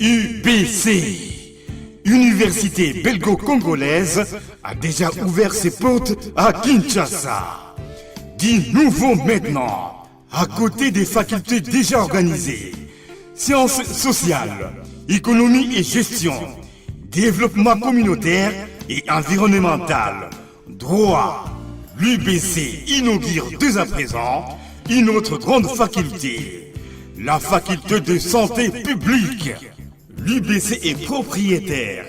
UBC, Université belgo-congolaise, a déjà ouvert ses portes à Kinshasa. Du nouveau maintenant, à côté des facultés déjà organisées, sciences sociales, économie et gestion, développement communautaire et environnemental, droit, l'UBC inaugure dès à présent une autre grande faculté, la faculté de santé publique. L'UBC est propriétaire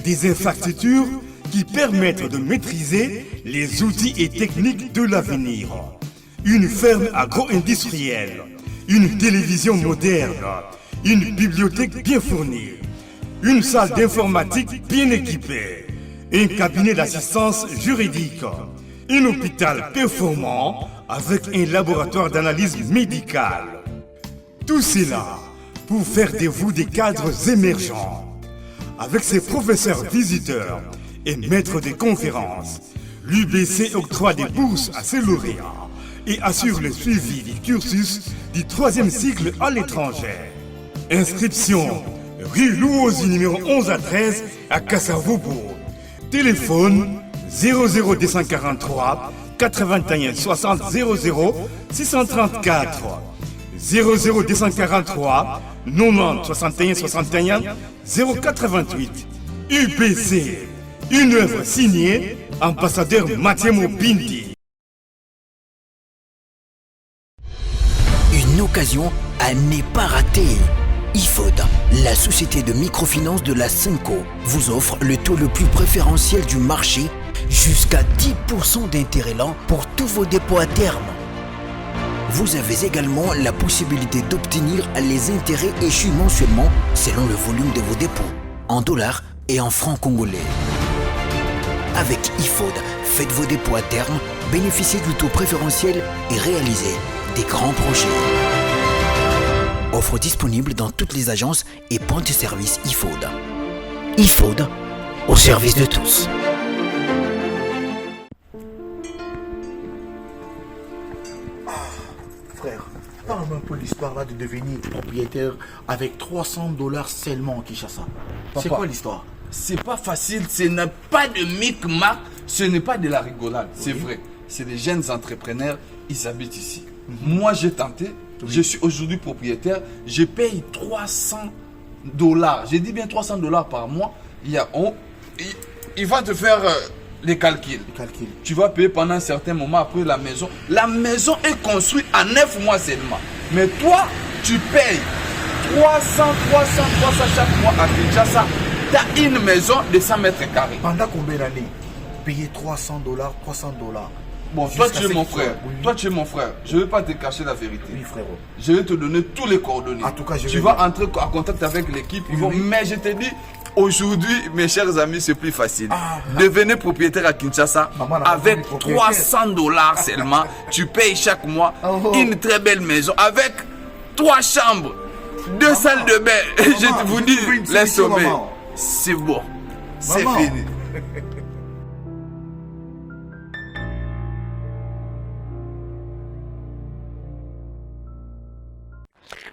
des infrastructures qui permettent de maîtriser les outils et techniques de l'avenir. Une ferme agro-industrielle, une télévision moderne, une bibliothèque bien fournie, une salle d'informatique bien équipée, un cabinet d'assistance juridique, un hôpital performant avec un laboratoire d'analyse médicale. Tout cela pour faire de vous des cadres émergents. Avec ses professeurs visiteurs et maîtres de conférences, l'UBC octroie des bourses à ses lauréats et assure le suivi du cursus du 3e cycle à l'étranger. Inscription rue Louosi numéro 11 à 13 à Kassavobo. Téléphone 00243 81 60 00 634 00243 90 61 61 088. UBC, une œuvre signée ambassadeur Mathieu Mopindi. Une occasion à ne pas rater. IFOD, la société de microfinance de la Senco, vous offre le taux le plus préférentiel du marché, jusqu'à 10% d'intérêt lent pour tous vos dépôts à terme. Vous avez également la possibilité d'obtenir les intérêts échus mensuellement selon le volume de vos dépôts, en dollars et en francs congolais. Avec IFOD, faites vos dépôts à terme, bénéficiez du taux préférentiel et réalisez des grands projets. Offre disponible dans toutes les agences et points de service IFOD. IFOD, au service de tous. Frère, parle-moi un peu l'histoire là de devenir propriétaire avec $300 seulement en Kinshasa. C'est quoi l'histoire? C'est pas facile, ce n'est pas de micmac, ce n'est pas de la rigolade, c'est vrai. C'est des jeunes entrepreneurs, ils habitent ici. Moi j'ai tenté, je suis aujourd'hui propriétaire, je paye $300. J'ai dit bien $300 par mois. Il va te faire les calculs. Tu vas payer pendant un certain moment après la maison. La maison est construite en 9 mois seulement. Mais toi, tu payes 300 chaque mois à Kinshasa. Tu as une maison de 100 mètres carrés. Pendant combien d'années? Payer $300. Bon, toi tu es mon frère. Toi tu es mon frère. Je ne vais pas te cacher la vérité. Oui, frérot. Je vais te donner tous les coordonnées. En tout cas, tu vas entrer en contact avec l'équipe. Mais je te dis, aujourd'hui, mes chers amis, c'est plus facile. Devenez propriétaire à Kinshasa avec $300 seulement. Tu payes chaque mois une très belle maison avec 3 chambres, 2 salles de bain. Je vous dis, laisse tomber. C'est bon. C'est fini.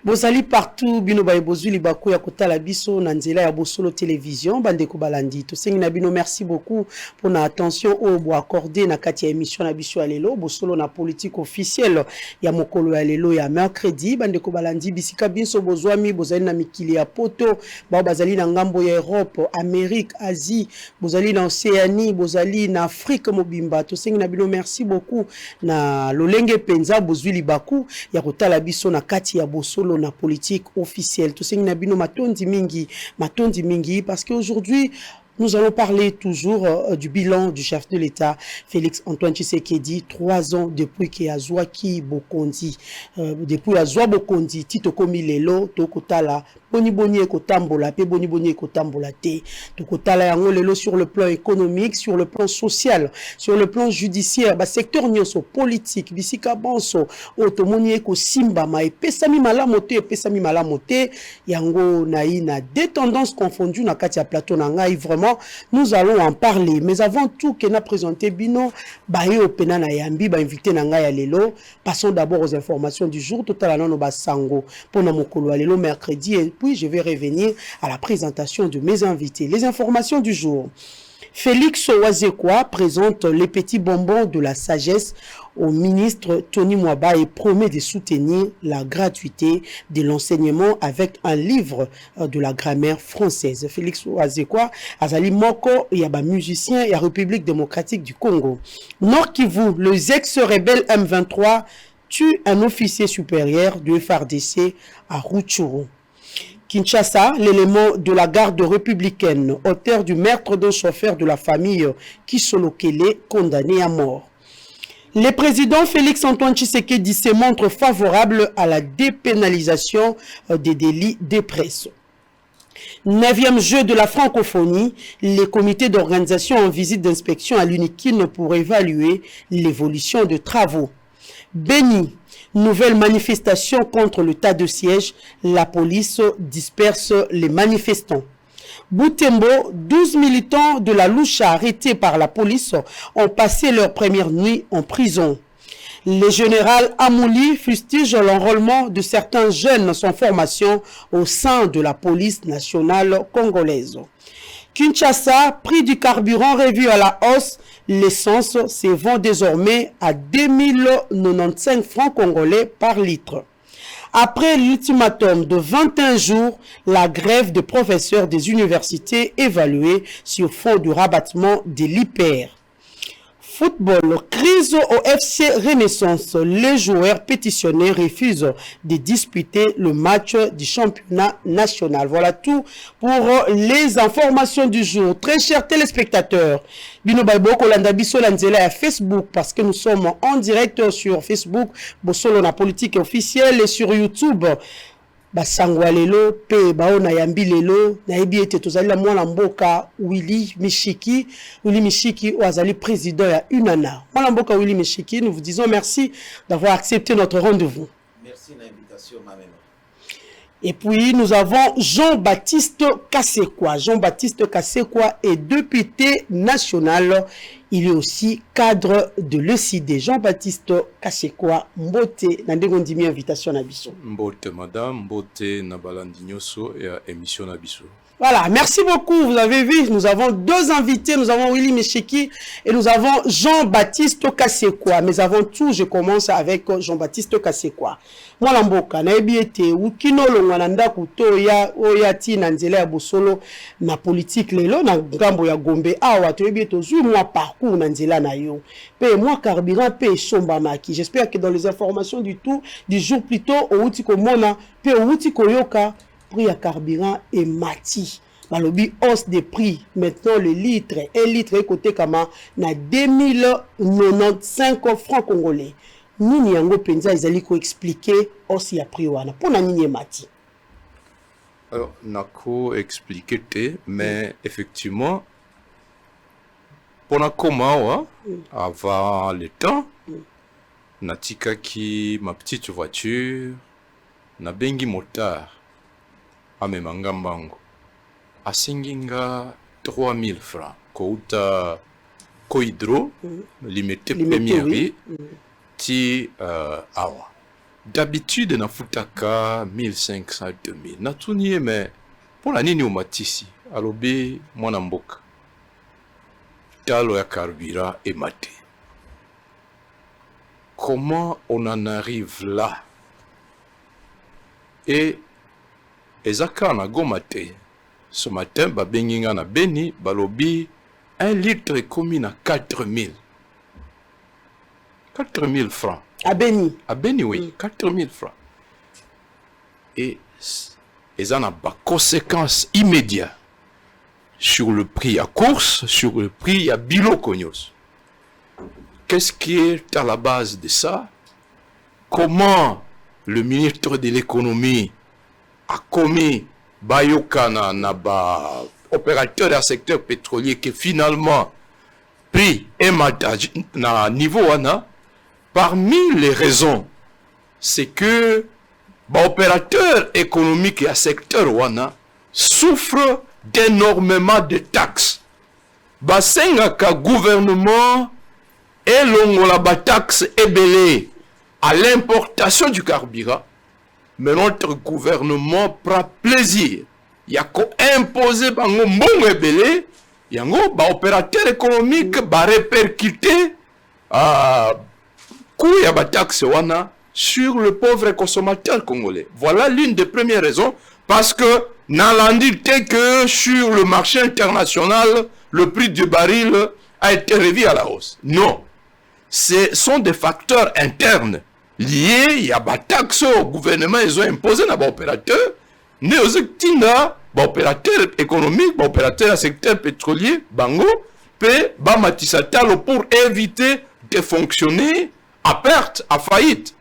Bozali partout bino ba bozuli bako ya kotala biso na nzela ya Bosolo télévision bandeko balandi to sengi na bino merci beaucoup pour na attention au bo accordé na kati ya émission na biso ya lelo Bosolo na politique officielle ya mokolo ya lelo ya mercredi bandeko balandi bisika biso bozwami bozali na mikili ya poto ba bazali na ngambo ya Europe, Amérique, Asie, bozali na Océanie, bozali na Afrique mobimba to sengi na bino merci beaucoup na lolenge penza bozuli bako ya kotala biso na kati ya Bosolo na politique officielle. Tout ce qui n'a bino matondi mingi parce qu'aujourd'hui nous allons parler toujours du bilan du chef de l'État, Félix Antoine Tshisekedi, 3 ans depuis qu'il a Zouaki Bokondi. Depuis Azwa Bokondi, Tito Komi Lelo, Tokotala, Boni Ekotambola, Pe Boni Ekotambola Te, Tokotala Yango Lelo sur le plan économique, sur le plan social, sur le plan judiciaire, secteur nyoso politique, Bisika Banso, Otomoni Eko Simba, Ma Pesami Malamote, Yango Naïna, des tendances confondues, na Katia Plateau Nangai, vraiment. évidemment, nous allons en parler. Mais avant tout, Kena présenté Bino, Bayo Pena na Yambi, invité Nangaya Lelo. Passons d'abord aux informations du jour. Tout à l'heure, Sango pour Namokolo Lelo mercredi. Et puis, je vais revenir à la présentation de mes invités. Les informations du jour. Félix Ouazekwa présente les petits bonbons de la sagesse au ministre Tony Mwaba et promet de soutenir la gratuité de l'enseignement avec un livre de la grammaire française. Félix Ouazekwa, Azali Moko, Yaba musicien et la République démocratique du Congo. Nord Kivu, les ex-rebelles M23 tuent un officier supérieur de FARDC à Rutshuru. Kinshasa, l'élément de la garde républicaine, auteur du meurtre d'un chauffeur de la famille Kisolo Kele, condamné à mort. Le président Félix-Antoine Tshisekedi se montre favorable à la dépénalisation des délits de presse. 9e jeu de la francophonie, les comités d'organisation en visite d'inspection à l'UNIKIN pour évaluer l'évolution de travaux. Béni. Nouvelle manifestation contre le tas de siège, la police disperse les manifestants. Boutembo, 12 militants de la Loucha arrêtés par la police ont passé leur première nuit en prison. Le général Amouli fustige l'enrôlement de certains jeunes sans formation au sein de la police nationale congolaise. Kinshasa, prix du carburant revu à la hausse, l'essence se vend désormais à 2095 francs congolais par litre. Après l'ultimatum de 21 jours, la grève des professeurs des universités évaluée sur fond du rabattement de l'IPR. Football, crise au FC Renaissance. Les joueurs pétitionnés refusent de disputer le match du championnat national. Voilà tout pour les informations du jour. Très chers téléspectateurs, Bino Baybo Kolanda Biso Lanzela à Facebook parce que nous sommes en direct sur Facebook, Bosolo na politique officielle et sur YouTube. Basangwa lelo pe bao na yambi lelo na yebi ete tozali la mwana mboka Willy Mishiki azali président ya UNANA. Mwana mboka Willy Mishiki, nous vous disons merci d'avoir accepté notre rendez-vous. Merci de l'invitation, ma mère. Et puis nous avons Jean-Baptiste Kassekwa. Jean-Baptiste Kassekwa est député national. Il est aussi cadre de l'ECD. Jean-Baptiste Kassekwa, Mbote, Nandegondimi invitation à Bisso. Mbote, madame, Mbote, Nabalandi Nyoso et émission à Bisso. Voilà, merci beaucoup. Vous avez vu, nous avons deux invités. Nous avons Willy Mesheki et nous avons Jean-Baptiste Kassekwa. Mais avant tout, je commence avec Jean-Baptiste Kassekwa. Moi, l'amboka, na ebiete, ukino longwananda kutoya, oyati, nanzela ya bosolo, na politique lelo, na gambo ya gombe, awa, to ebiete, zui moi parcours nanzela na yo. Pe, moi carburant, pe, somba maki. J'espère que dans les informations du jour plutôt, au outi komona, pe, au outi koyoka, prix à carburant et mati. Balobi hausse des prix. Maintenant, le litre, un litre est côté comme na 2095 francs congolais. Nini yango penza ezali ko expliquer hausse ya prix wana. Pona nini mati? Alors, nako expliquer te, mais effectivement, pona koma avant le temps, natika ki ma petite voiture, na bengi motard. Amemanga mbango asinginga 3000 francs kouta kohydro limité première ti awa d'habitude na futaka 1500 2000 natuni mais pour la nini umatisi alobi mwana mboka talo ya carburant et maté. Comment on en arrive là? Et ezaka na gomate ce matin babenginga na Beni balobi 1 litre commis na 4000 francs à Beni oui 4000 francs et ça n'a pas conséquence immédiate sur le prix à course, sur le prix à bilokonyos. Qu'est-ce qui est à la base de ça? Comment le ministre de l'économie a commis Bayokana Naba, opérateur du secteur pétrolier, qui finalement pris un matage na niveau wana? Parmi les raisons, c'est que l'opérateur économique et le secteur wana souffre d'énormément de taxes. basengaka gouvernement elongola ba taxe ebele à l'importation du carburant, mais notre gouvernement prend plaisir yako imposer bango mbongo ebele yango ba opérateur économique ba répercuter coût ya ba taxe wana sur le pauvre consommateur congolais. Voilà l'une des premières raisons, parce que n'alandi que sur le marché international le prix du baril a été revu à la hausse. Non, ce sont des facteurs internes liés, il y a des taxes au gouvernement, ils ont imposé dans les opérateurs, mais aux opérateurs économiques, les opérateurs secteur pétrolier, bango, matisatalo pour éviter de fonctionner à perte, à faillite.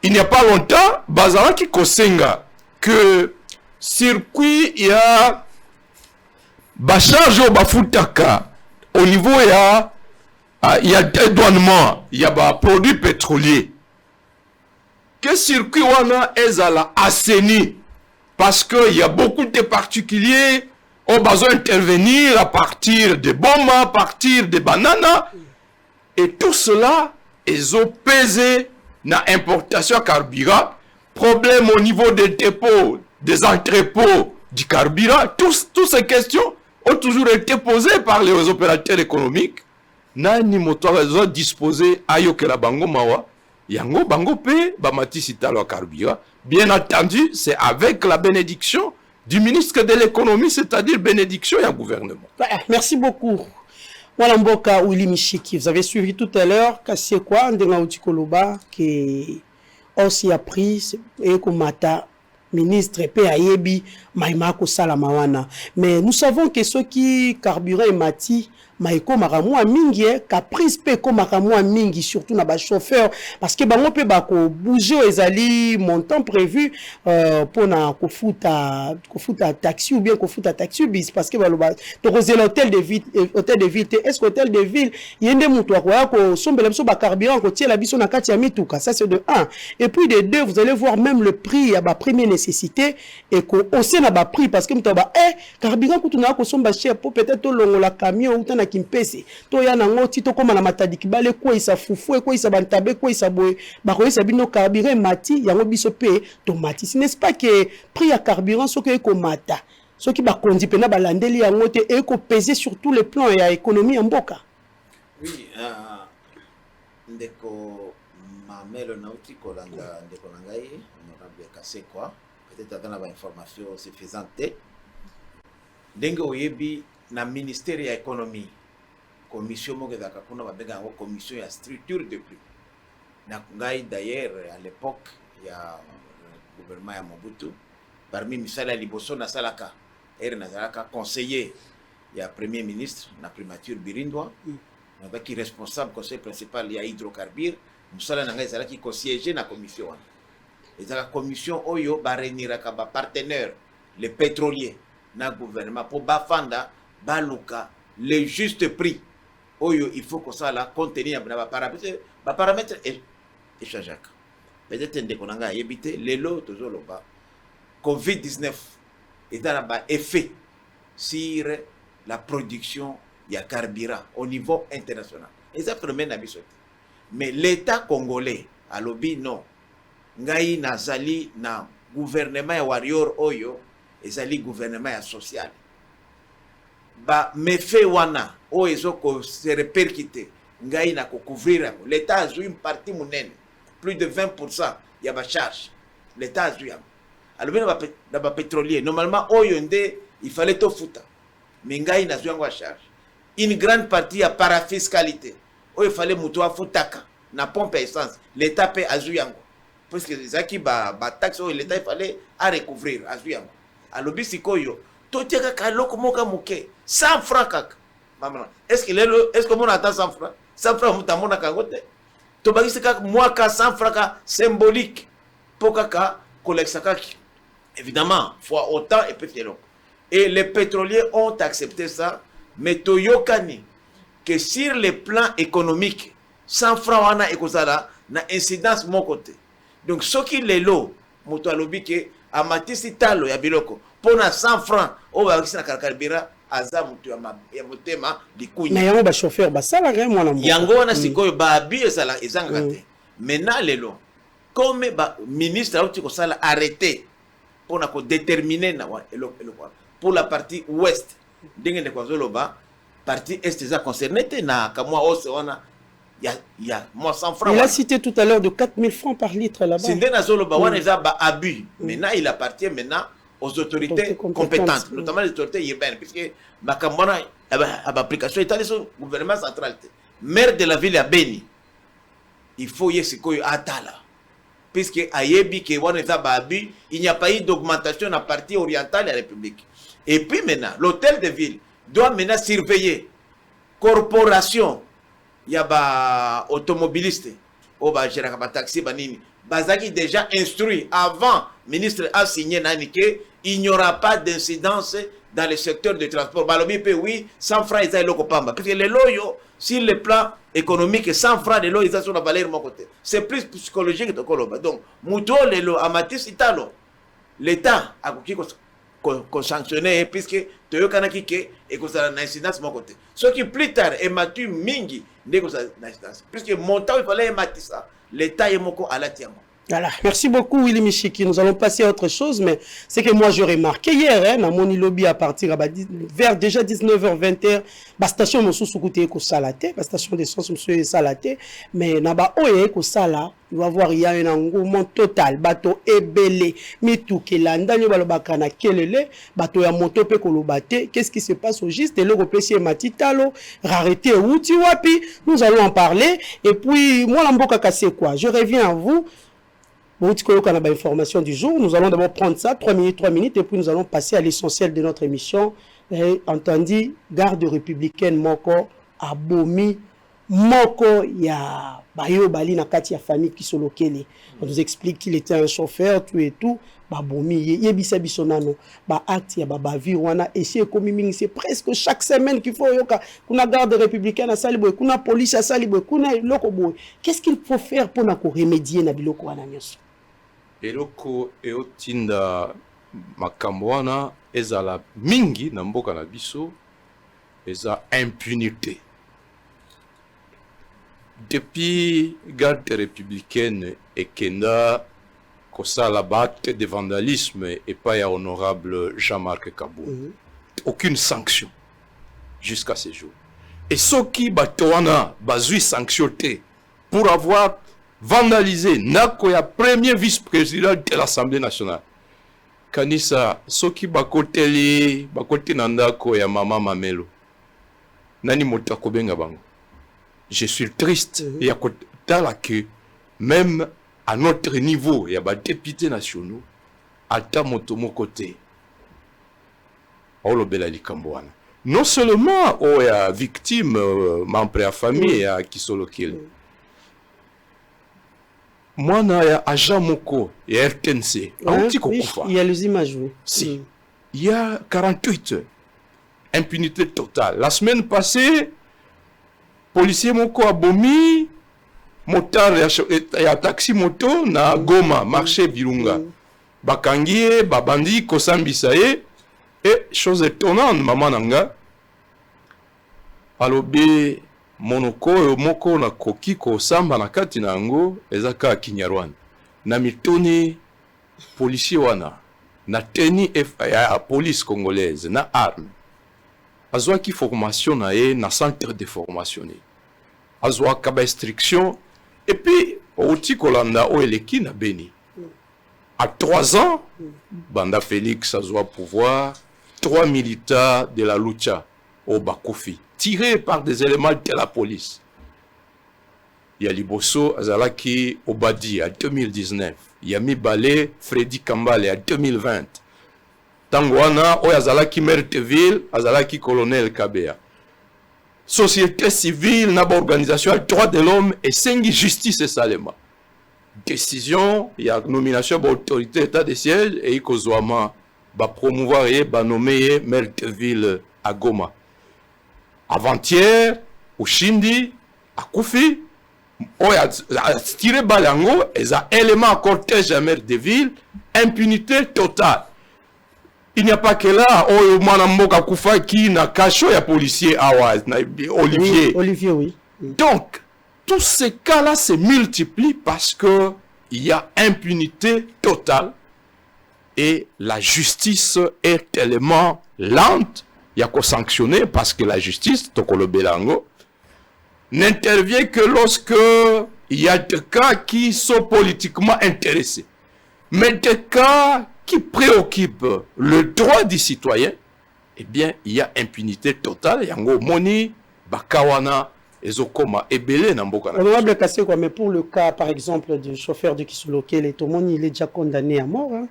Il n'y a pas longtemps, Bazara qui kosenga que circuit il y a charge au bafutaka au niveau il y a dédouanement, il y a produits pétroliers. Que circuit wana ezala assaini parce que il y a beaucoup de particuliers ont besoin d'intervenir à partir de bombes, à partir de bananes, et tout cela ils ont pesé na importation carburant, problème au niveau des dépôts, des entrepôts du carburant, toutes ces questions ont toujours été posées par les opérateurs économiques. Nani moto a disposé ayoke la bango mawa, yango bango pe bamatisi talo carburant. Bien entendu, c'est avec la bénédiction du ministre de l'économie, c'est-à-dire bénédiction et un gouvernement. Merci beaucoup. Voilà Mboka Willy Michiki, vous avez suivi tout à l'heure, c'est quoi, Ndenga Utikoloba, qui aussi a pris, et Komata, ministre, et Ayebi, Maïmako Salamawana. Mais nous savons que ceux qui carburent et mati, Maïko Maramou mingi, caprice peko Maramou mingi, surtout na ba chauffeur, parce que bango pe bako bouger ezali montant prévu pour na kofuta taxi ou bien kofuta taxi bis, parce que baloba to l'hôtel de ville, est-ce que hôtel de ville yende mutu akoya ko sombela biso ba carburant ko tie la biso na kati ya mituka, ça c'est de 1. Et puis de 2, vous allez voir même le prix à ba première nécessité et ko aussi na ba prix, parce que mutu ba carburant ko tuna ko somba cher pour peut-être longo la camion ou tana kimpese to ya na ngoti to koma na matadiki bale ko isa fufu ko isa bantabe ko isa boy ba ko isa bino carburant mati yango biso pe tomati, ce n'est pas que prix à carburant so que ko mata so ki ba kondi pena ba landeli yango te e ko peser sur tous les plans ya économie en mboka. Oui, ndeko mamelo nauti kolanda ndeko nangai honorable Kassé quoi, peut-être dans la information suffisante ndenge oyebi na ministère ya économie commission moko ezalaka kuna babenga yango commission ya structure de prix. Na ngai d'ailleurs à l'époque ya gouvernement ya Mobutu, parmi misala liboso na salaka nazalaka conseiller ya premier ministre na primature Birindwa, qui responsable conseil principal ya hydrocarbures, musala na ngai ezalaki co-siéger na commission wana. Ezalaka commission oyo bareniraka ba partenaire les pétroliers na gouvernement pour bafanda baluka le juste prix oyo il faut que ça la contenir na ba paramètres échangeaka. Peut-être ndeko nanga yebite lelo tozoloba COVID-19 est dans ba effet sur la production ya carburant au niveau international. Et ça permet na biso. Mais l'État congolais a lobby non. Ngai nazali na gouvernement ya warrior oyo ezali gouvernement ya social. Ba mefe wana o ezoko se répercuter ngai na ko couvrir l'État a joué une partie monene plus de 20% ya ba charge l'État a joué alors na ba pétrolier normalement oyo nde il fallait to futa mais ngai na joué en charge une grande partie ya parafiscalité oyo il fallait muto afutaka na pompe essence l'État paie a joué yango parce que zaki ba taxe oyo l'État il fallait à recouvrir a joué yango alors bisikoyo totiaka kaloko moka muke 100 francs kaka maman est-ce que mon attend 100 francs 100 francs mutamona kangote to bagisi kaka mwaka 100 francs symbolique pour kaka collecte kaka évidemment fois autant et puis long et les pétroliers ont accepté ça mais toyokani que sur le plan économique 100 francs wana ekozala na incidence mon côté donc ce qui les lots moto alobi ke amatisi talo ya biloko pona 100 francs o ba kisi na carburant aza mutu ya motema likunya. Mais yango ba chauffeur ba sala rien mwana mboka. Yango wana sikoyo ba abi ezanga te. Maintenant lelo comme ba ministre auti ko sala arrêté pour na ko déterminer na pour la partie ouest ndenge ne ko zoloba partie est eza concerné te na kamwa ose wana ya moi 100 francs. Il a cité tout à l'heure de 4000 francs par litre là-bas. Sinde na zoloba wana eza ba abus. Maintenant il appartient maintenant aux autorités compétentes, notamment les autorités urbaines, puisque Makambona a application état sur le gouvernement central. Maire de la ville à Beni, il faut y aller à Atala, puisque à Yebi, il n'y a pas eu d'augmentation dans la partie orientale de la République. Et puis maintenant, l'hôtel de ville doit maintenant surveiller corporation, il y a des automobilistes, des taxis, Bazaki déjà instruit avant, ministre a signé Nanike, il n'y aura pas d'incidence dans le secteur du transport. Balobi peut oui, 100 francs ils ont parce que les loyaux, sur le plan économique, 100 francs de l'eau ils ont sur la valeur de mon côté. C'est plus psychologique de Koloba. Donc, Mouto le lo amatis italo. L'État a sanctionné puisque Toyo Kanaki et que ça n'a incidence de mon côté. Ce qui plus tard est matu mingi n'est que ça n'a incidence. Puisque mon temps il fallait émater ça. L'État est moko à la tiamo. Voilà. Merci beaucoup, Willy Michiki. Nous allons passer à autre chose, mais c'est que moi, je remarqué hier, dans mon lobby à partir vers déjà 19h, 20h, la station de Soussoukoute est salaté, la station d'essence est salaté, mais naba oye ko sala, il va voir il y a un engouement total, bateau ebele, mitou kelanda, nyo balobaka na kelele, bateau ya moto pe kolobate, qu'est-ce qui se passe au giste, et le repécier matitalo, rareté outi wapi, nous allons en parler, et puis, moi, l'amboka cassé quoi, je reviens à vous. Information du jour. Nous allons d'abord prendre ça, 3 minutes, et puis nous allons passer à l'essentiel de notre émission. Entendu, garde républicaine Moko, Abomi, Moko, il y a Bayo Bali Nakati, famille qui sont locales. On nous explique qu'il était un chauffeur, tout et tout. Babomi, Yebisa Bisonano, Acte, Babavi, Wana, et c'est presque chaque semaine qu'il faut qu'on a garde républicaine à Saliboué, qu'on a police à Saliboué, qu'on a Lokoboé. Qu'est-ce qu'il faut faire pour remédier na biloko wana nyonso? Eloko eotinda makambo wana ezala mingi na mboka na biso eza impunité. Depuis garde républicaine ekenda kosala acte de vandalisme et pas ya honorable Jean-Marc Kabou. Aucune sanction jusqu'à ce jour. Et ceux qui batoana bazui sanctionné pour avoir vandalisé Nakoya, premier vice-président de l'Assemblée nationale. Kanisa, soki bakoteli, bakoti nandako ya mama Mamelo. Nani mota kobenga bango. Je suis triste et à côté que même à notre niveau, il y a des députés nationaux, à ta motomo côté. Non seulement il y a victime, membre de la famille, qui sont locaux. Moi, il y a agent Moko et RTNC. Il y a les images, oui. Si. Il y a 48 heures. Impunité totale. La semaine passée, policier Moko a bomi, motard et a taxi moto na Goma, marché Virunga. Bakangie, Babandi, Kosambisaye. Et chose étonnante, maman Nanga. Alobe. Monoko moko na koki ko samba na kati na ngo ezaka Kinyarwanda na mitoni policier wana na teni ya police congolaise na arme azwa ki formation na e na centre de formation azwa ka ba instruction et puis oti kolanda o eleki na Beni à 3 ans banda Félix azwa pouvoir 3 militaires de la lucha au Bakofi tiré par des éléments de la police. Il y a Liboso Azalaki Obadi en 2019. Il y a Mibale Freddy Kambale en 2020. Tangwana Azalaki Merteville, Azalaki Colonel Kabea. Société civile, naba organisation, droit de l'homme et sengi justice et salema. Décision, il y a nomination d'autorité état de siège et Ikozwama va promouvoir et va nommer Merteville à Goma. Avant-hier, au Shindi, à Koufi, on a tiré Balango, et ça élément à cortège à maire de ville, impunité totale. Il n'y a pas que là, oh, Mwanamboka Koufaki, na Kacho, il y a policier, Awaz, Olivier. Oui, Olivier, oui. Donc, tous ces cas-là se multiplient parce que il y a impunité totale et la justice est tellement lente. Il y a qu'à sanctionner parce que la justice, Tokolo Belango, n'intervient que lorsque il y a des cas qui sont politiquement intéressés. Mais des cas qui préoccupent le droit du citoyen, eh bien, il y a impunité totale. Yango Moni, Bakawana, Ezokoma, Ebele, Namboka. Honorable Kaseko, mais pour le cas, par exemple, du chauffeur de Kisoloke, Tomoni, il est déjà condamné à mort. Hein.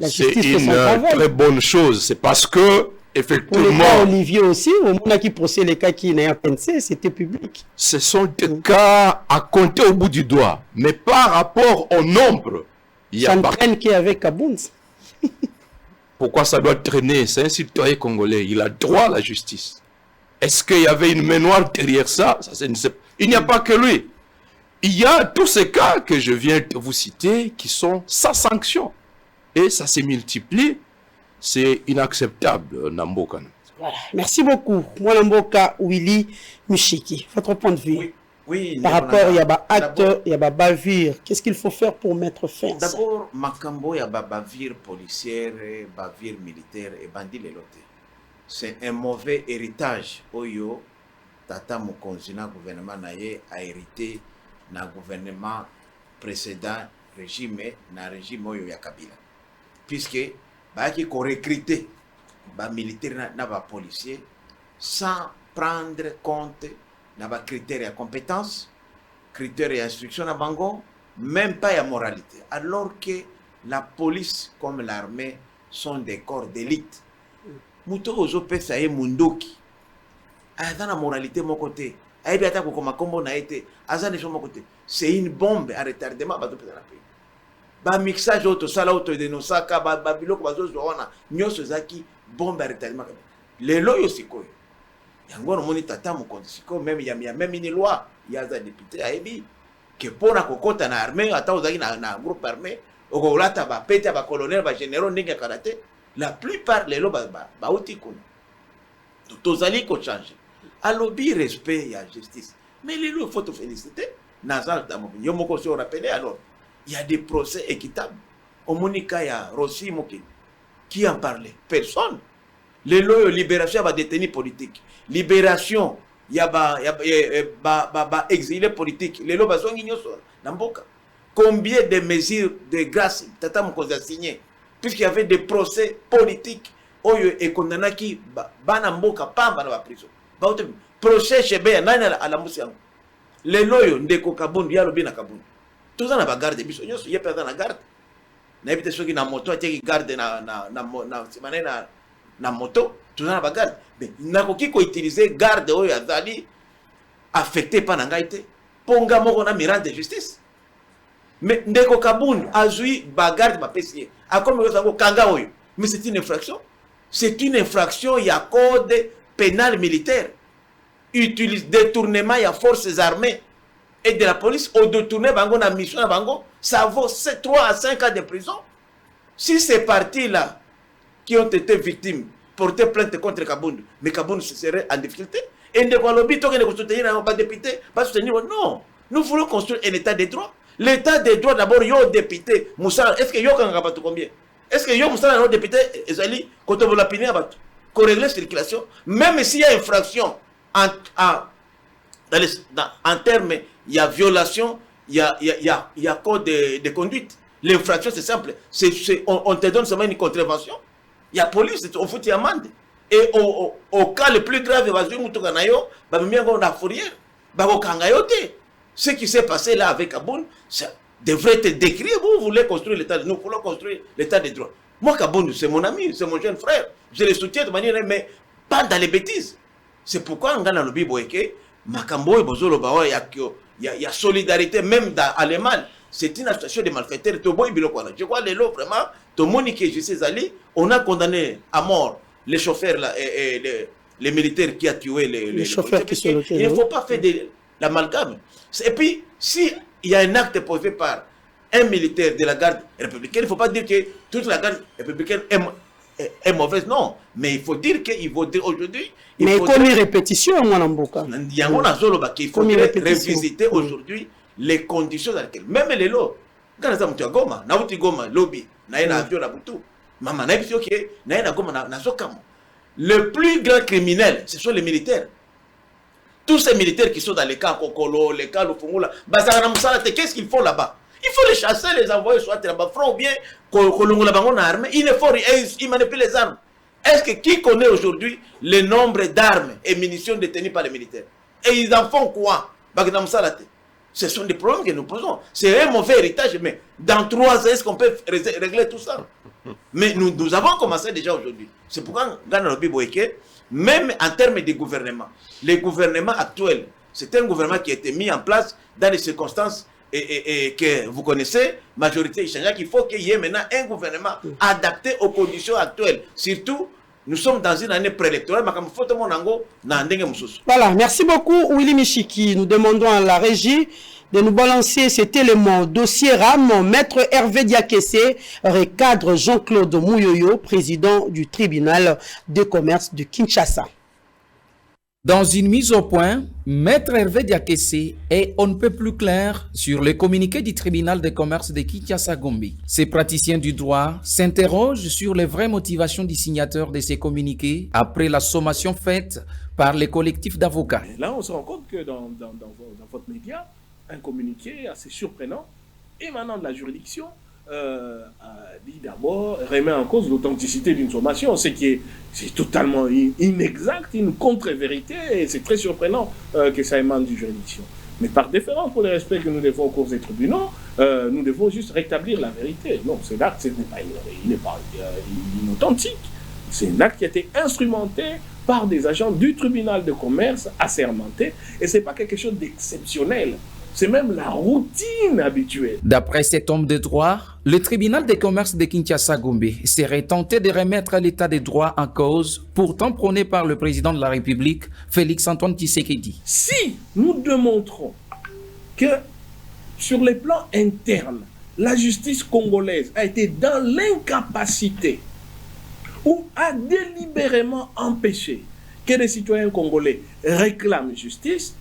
C'est une très bonne chose. C'est parce que, effectivement... Pour le cas Olivier aussi, on a qui procède les cas qui n'ont pas pensé, c'était public. Ce sont des cas à compter au bout du doigt. Mais par rapport au nombre, il y a... Ça ne traîne qu'avec Kaboun. Pourquoi ça doit traîner? C'est un citoyen congolais. Il a droit à la justice. Est-ce qu'il y avait une main noire derrière ça? Il n'y a pas que lui. Il y a tous ces cas que je viens de vous citer qui sont sans sanction. Et ça se multiplie. C'est inacceptable, Namboka. Voilà. Merci beaucoup. Moi, Namboka Willy Mushiki. Votre point de vue par rapport, il y a acte, il y a bavure. Qu'est-ce qu'il faut faire pour mettre fin à ça? D'abord, Makambo, il y a bavure policière, bavure militaire et bandit leloté. C'est un mauvais héritage. Oyo, Tata Mukonzi, na gouvernement naye a hérité na gouvernement précédent régime, na régime Oyo ya Kabila. Puisque, bah, qui recruté, bah, militaire na ba policier, sans prendre compte na ba critères et compétences, critères et instructions na bango, même pas la moralité. Alors que la police comme l'armée sont des corps d'élite. Muto ozo pesa ye mundoki. Aza na moralité mon côté. Ayebi ata ko koma kombo na été. Aza ne mon côté. C'est une bombe à retardement ba to pesa na pays. Ba mixage auto sala auto de nosaka ba biloko bazo zoona nyoso zaki bombe à retardement. Les loyo sikoyo. Yango no moni tata Mukonzi sikoyo même il y a même une loi. Il y a des députés ayebi que pona kokota na armée ata ozaki na groupe armé okolata ba pete ba colonel ba généraux ndenge karaté. La plupart les lois ba outi kuna. Tozali ko changer. Alobi respect ya justice. Mais les lois faut te féliciter. Nazal damo yo moko se rappeler alors. Il y a des procès équitables. Au Monika ya Rossi Moki. Qui en parlait? Personne. Les lois libération ba détenus politiques. Libération ya ba exilés politiques. Les lois ba zongi nyoso na mboka. Combien de mesures de grâce Tata Mukonzi a signé? Puisqu'il y avait des procès politiques, oyo et condamnaki bana mboka pamba na ba prison. Ba procès chebe nani à la musiango. Les loyo ndeko Kabundu ya lobi na Kabundu. Tout ça na ba garde biso nyoso ya perdre na garde. Na ebite soki na moto ateki garde na moto, tout ça na ba garde. Mais nakoki ko utiliser garde oyo azali affecté pa na ngai te. Ponga moko na mirande de justice. Mais ndeko Kabundu azui bagarde ba pesier. A comme kanga oyo. Mais c'est une infraction. C'est une infraction, il y a code pénal militaire. Utilise détournement, il y a forces armées et de la police au détourné bango na mission na bango, ça vaut 3 à 5 ans de prison. Si ces partis-là qui ont été victimes portaient plainte contre Kabundu, mais Kabundu serait en difficulté. Et ndeko alobi to que soutenir un député, pas soutenir non. Nous voulons construire un état de droit. L'état des droits, d'abord, yo député, Moussa, est-ce que yo kanga bato combien? Est-ce que yo Moussa, no député, Ezali, quand on veut la punir à bato, qu'on règle la circulation, même s'il y a infraction, en termes, il y a violation, il y a code de conduite. L'infraction, c'est simple. On te donne seulement une contravention. Il y a police, on fout une amende. Et au cas le plus grave, la fourrière, ce qui s'est passé là avec Kaboun, ça devrait être décrit. Vous voulez construire l'état, nous voulons construire l'état des droits. Moi, Kaboun, c'est mon ami, c'est mon jeune frère. Je le soutiens de manière, mais pas dans les bêtises. C'est pourquoi on a le biboéké, Makambo et Bozolo Bawa, il y a solidarité même dans Allemagne. C'est une association de malfaiteurs. Je crois les lots vraiment, tout le monde qui est justice Ali, on a condamné à mort les chauffeurs là, et les militaires qui ont tué les chauffeurs qui sont locaux. Il ne faut pas faire de l'amalgame. Et puis, s'il y a un acte posé par un militaire de la garde républicaine, il ne faut pas dire que toute la garde républicaine est mauvaise, non. Mais il faut dire qu'il faut dire aujourd'hui... Mais comme une répétition, moi, Namboka. Il y a qu'il faudrait revisiter aujourd'hui les conditions dans lesquelles, même les lots, quand on a Goma, Nauti Goma, lobby, Naïna Avion Nabutu, Maman Naïbisio qui est Naïna Goma Nasokamo. Le plus grand criminel, ce sont les militaires. Tous ces militaires qui sont dans les camps Kokolo, les camps Lufungula, qu'est-ce qu'ils font là-bas? Il faut les chasser, les envoyer soit là-bas, front ou bien Kolungula Bangon armé. Il ne faut rien, ils manipulent les armes. Est-ce que qui connaît aujourd'hui le nombre d'armes et munitions détenues par les militaires? Et ils en font quoi? Ce sont des problèmes que nous posons. C'est un mauvais héritage, mais dans 3 ans, est-ce qu'on peut régler tout ça? Mais nous avons commencé déjà aujourd'hui. C'est pourquoi, même en termes de gouvernement, le gouvernement actuel, c'est un gouvernement qui a été mis en place dans des circonstances et que vous connaissez, majorité changeante, qu'il faut qu'il y ait maintenant un gouvernement adapté aux conditions actuelles. Surtout, nous sommes dans une année préélectorale. Voilà, merci beaucoup Willy Michiki. Nous demandons à la régie de nous balancer cet élément. Dossier RAM, Maître Hervé Diakessé, recadre Jean-Claude Mouyoyo, président du tribunal de commerce de Kinshasa. Dans une mise au point, Maître Hervé Diakessé est on ne peut plus clair sur le communiqué du tribunal de commerce de Kinshasa-Gombe. Ces praticiens du droit s'interrogent sur les vraies motivations du signateur de ces communiqués après la sommation faite par les collectifs d'avocats. Là, on se rend compte que dans votre média, un communiqué assez surprenant émanant de la juridiction dit d'abord, remet en cause l'authenticité d'une sommation, ce qui est totalement inexact, une contre-vérité, et c'est très surprenant que ça émane d'une juridiction. Mais par déférence pour le respect que nous devons aux cours des tribunaux, nous devons juste rétablir la vérité. Non, cet acte il n'est pas inauthentique. C'est un acte qui a été instrumenté par des agents du tribunal de commerce assermentés, et ce n'est pas quelque chose d'exceptionnel. C'est même la routine habituelle. D'après cet homme de droit, le tribunal de commerce de Kinshasa-Gombe serait tenté de remettre l'état des droits en cause, pourtant prôné par le président de la République, Félix-Antoine Tshisekedi. Si nous démontrons que sur les plans internes, la justice congolaise a été dans l'incapacité ou a délibérément empêché que les citoyens congolais réclament justice,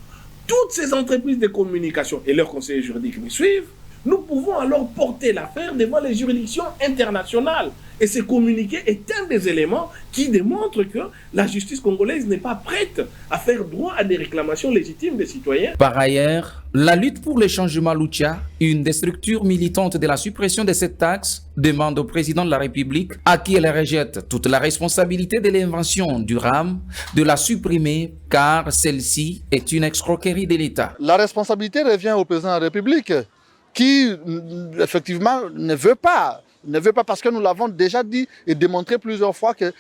toutes ces entreprises de communication et leurs conseillers juridiques nous suivent, nous pouvons alors porter l'affaire devant les juridictions internationales. Et ce communiqué est un des éléments qui démontre que la justice congolaise n'est pas prête à faire droit à des réclamations légitimes des citoyens. Par ailleurs, la lutte pour le changement Lucha, une des structures militantes de la suppression de cette taxe, demande au président de la République, à qui elle rejette toute la responsabilité de l'invention du RAM, de la supprimer car celle-ci est une escroquerie de l'État. La responsabilité revient au président de la République qui, effectivement, ne veut pas parce que nous l'avons déjà dit et démontré plusieurs fois que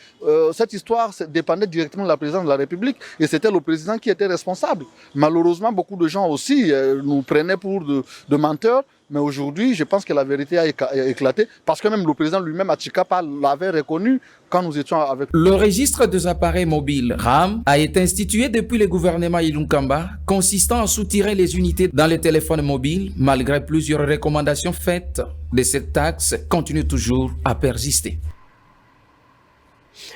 cette histoire dépendait directement de la présidence de la République et c'était le président qui était responsable. Malheureusement, beaucoup de gens aussi nous prenaient pour de menteurs, mais aujourd'hui, je pense que la vérité a éclaté parce que même le président lui-même, Achikapa, l'avait reconnu quand nous étions avec lui. Le registre des appareils mobiles RAM a été institué depuis le gouvernement Ilunkamba, consistant à soutirer les unités dans les téléphones mobiles, malgré plusieurs recommandations faites de cette taxe continue toujours à persister.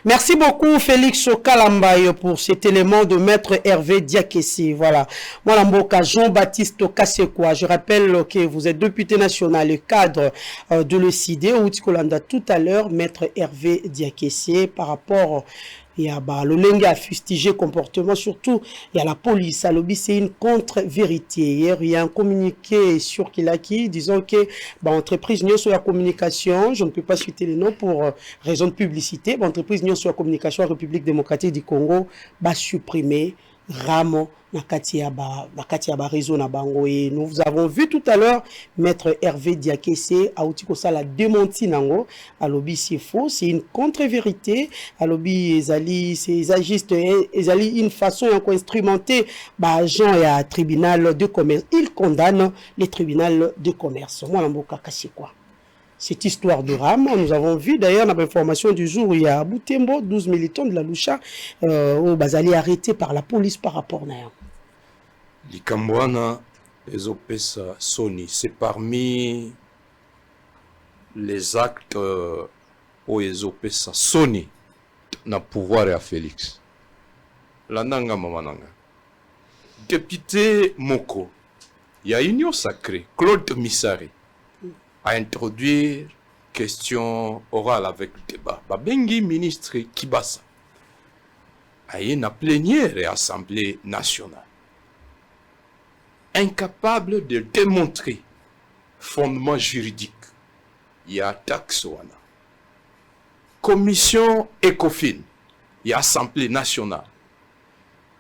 Merci beaucoup Félix Kalambaye pour cet élément de Maître Hervé Diakessé. Voilà. Moi, Mboka Jean-Baptiste Kassekwa. Je rappelle que vous êtes député national et cadre de l'ECD au Tikolanda tout à l'heure, Maître Hervé Diakessé, par rapport il y a le lengue à fustiger comportement, surtout il y a la police. À l'objet, c'est une contre-vérité. Hier, il y a un communiqué sur Kilaki disant que entreprise n'y sur la communication, je ne peux pas citer les noms pour raison de publicité, entreprise n'y sur la communication République démocratique du Congo va supprimer Ramo nakati ya réseau na bango. Et nous avons vu tout à l'heure Maître Hervé Diakessé a outi ko sala démenti nango à lobby c'est faux, c'est une contre-vérité à lobby ezali c'est juste ezali une façon à instrumenter agent et à tribunal de commerce. Il condamne les tribunaux de commerce. Moi l'amboka kasi quoi. Cette histoire de RAM, nous avons vu d'ailleurs dans l'information du jour, il y a Boutembo, 12 militants de la Lucha, au Bazali arrêtés par la police par rapport à Likambwana, les Opesa Sony, c'est parmi les actes oyo ezopesa soni na pouvoir ya Félix. Landanga mama nanga. Député moko ya Union Sacrée, Claude Missari, a introduit question orale avec débat. Babengi ministre Kibasa a eu une plénière et assemblée nationale. Incapable de démontrer fondement juridique. Il y a taxe wana. Commission ECOFIN, il y a assemblée nationale.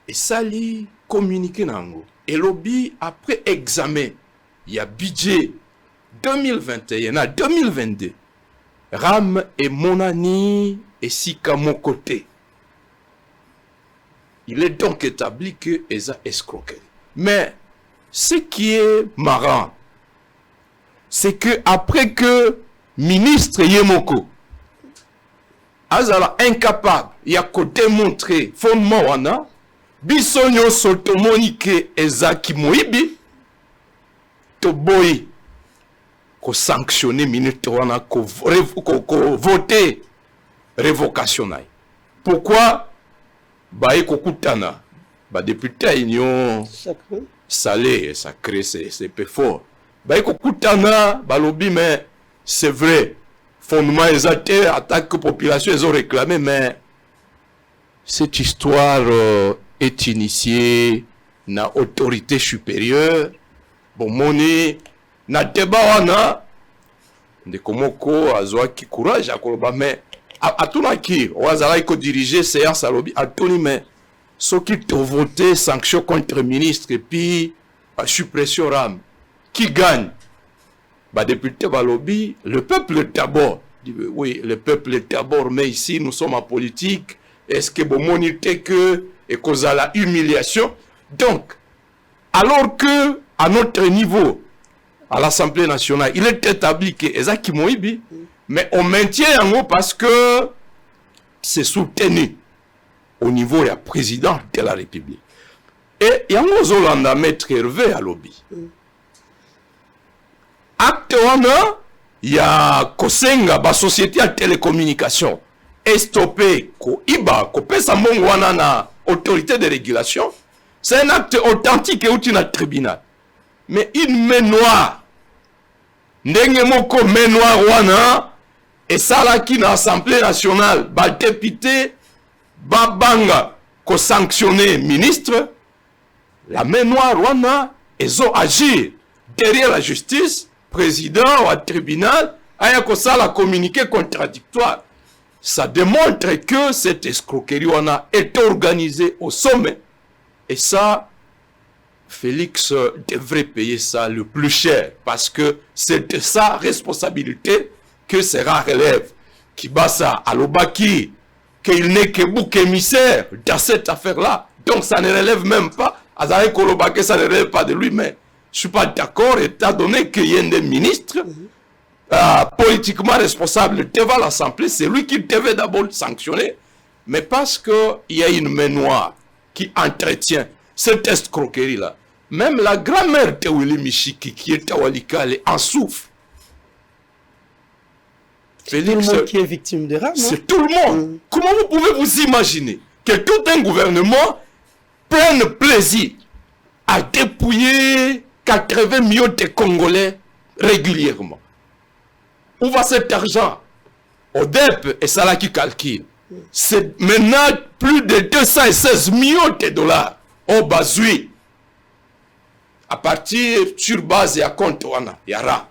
Et ça li communiqué nango. Et lobby après examen, il y a budget 2021 à 2022. Ram et Monani et Sika mon côté. Il est donc établi que Eza escroquerie. Mais ce qui est marrant, c'est que après que ministre Yemoko Azala incapable, il y a qu'à démontrer fondement wana, bisonyo sotomonike Eza ki moibi, to boy ko sanctionner ministre wana ko voter révocation. Pourquoi? Baye kokutana ba député union salé sacré c'est peu fort. Baye kokutana ba lobby mais c'est vrai fondement exalté attaque population ils ont réclamé mais cette histoire est initiée na autorité supérieure bon moni na débat wana de komoko azwa ki courage akoloba mais atunaki wazala ko diriger séance à lobby atuni mais ceux qui ont voté sanction contre ministre et puis suppression ram qui gagne bah député va lobby le peuple d'abord oui le peuple est d'abord mais ici nous sommes en politique est-ce que bon monité que et cause à la humiliation donc alors que à notre niveau à l'Assemblée nationale il est établi que Ezaki Moibi mais on maintient en haut parce que c'est soutenu au niveau du président de la République. Et il y a un Zolanda maître Hervé à lobby. Acte 1, il y a Kosenga, la société de télécommunication, est stoppé, ko IBA, ko pesa mongwana na autorité de régulation. C'est un acte authentique et outil na tribunal. Mais une main noire, ndenge moko main noire wana, et ça là qui dans l'Assemblée nationale, ba député, ba banga, ko sanctionner ministre, la main noire wana, ils ont agi derrière la justice, président ou tribunal, aya ko ça la communiqué contradictoire. Ça démontre que cette escroquerie wana est organisée au sommet. Et ça, Félix devrait payer ça le plus cher, parce que c'est de sa responsabilité que sera relève Kibasa Alobaki, qu'il n'est que bouc émissaire dans cette affaire-là. Donc ça ne relève même pas, Azare Kolobake, ça ne relève pas de lui-même. Je ne suis pas d'accord, étant donné qu'il y a des ministres politiquement responsables devant l'Assemblée, c'est lui qui devait d'abord sanctionner, mais parce qu'il y a une main noire qui entretient cette escroquerie-là. Même la grand-mère de Willy Michiki, qui est à Walikale, en souffre. Félix, tout le monde qui est victime de rame. C'est tout le monde. Comment vous pouvez vous imaginer que tout un gouvernement prenne plaisir à dépouiller 80 millions de Congolais régulièrement? Où va cet argent? ODEP et Salah qui calcule. C'est maintenant plus de 216 millions de dollars au Bazoui. À partir sur base et à compte, Yara.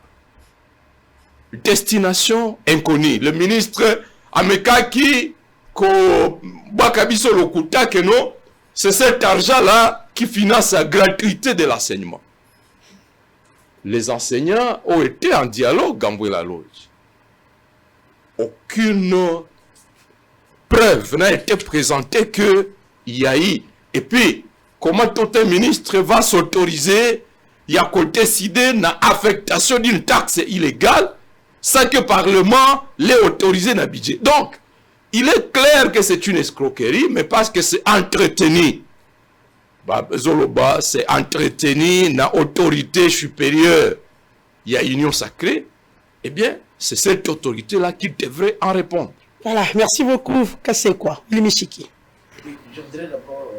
Destination inconnue. Le ministre Amekaki, c'est cet argent-là qui finance la gratuité de l'enseignement. Les enseignants ont été en dialogue dans la loge. Aucune preuve n'a été présentée qu'il y a eu. Et puis, comment tout un ministre va s'autoriser, il y a qu'à décider d'une affectation d'une taxe illégale, sans que le Parlement l'ait autorisé dans le budget. Donc, il est clair que c'est une escroquerie, mais parce que c'est entretenu. Zoloba, c'est entretenu dans l'autorité supérieure. Il y a union sacrée. Eh bien, c'est cette autorité-là qui devrait en répondre. Voilà, merci beaucoup. Qu'est-ce quoi Limishiki. Je voudrais d'abord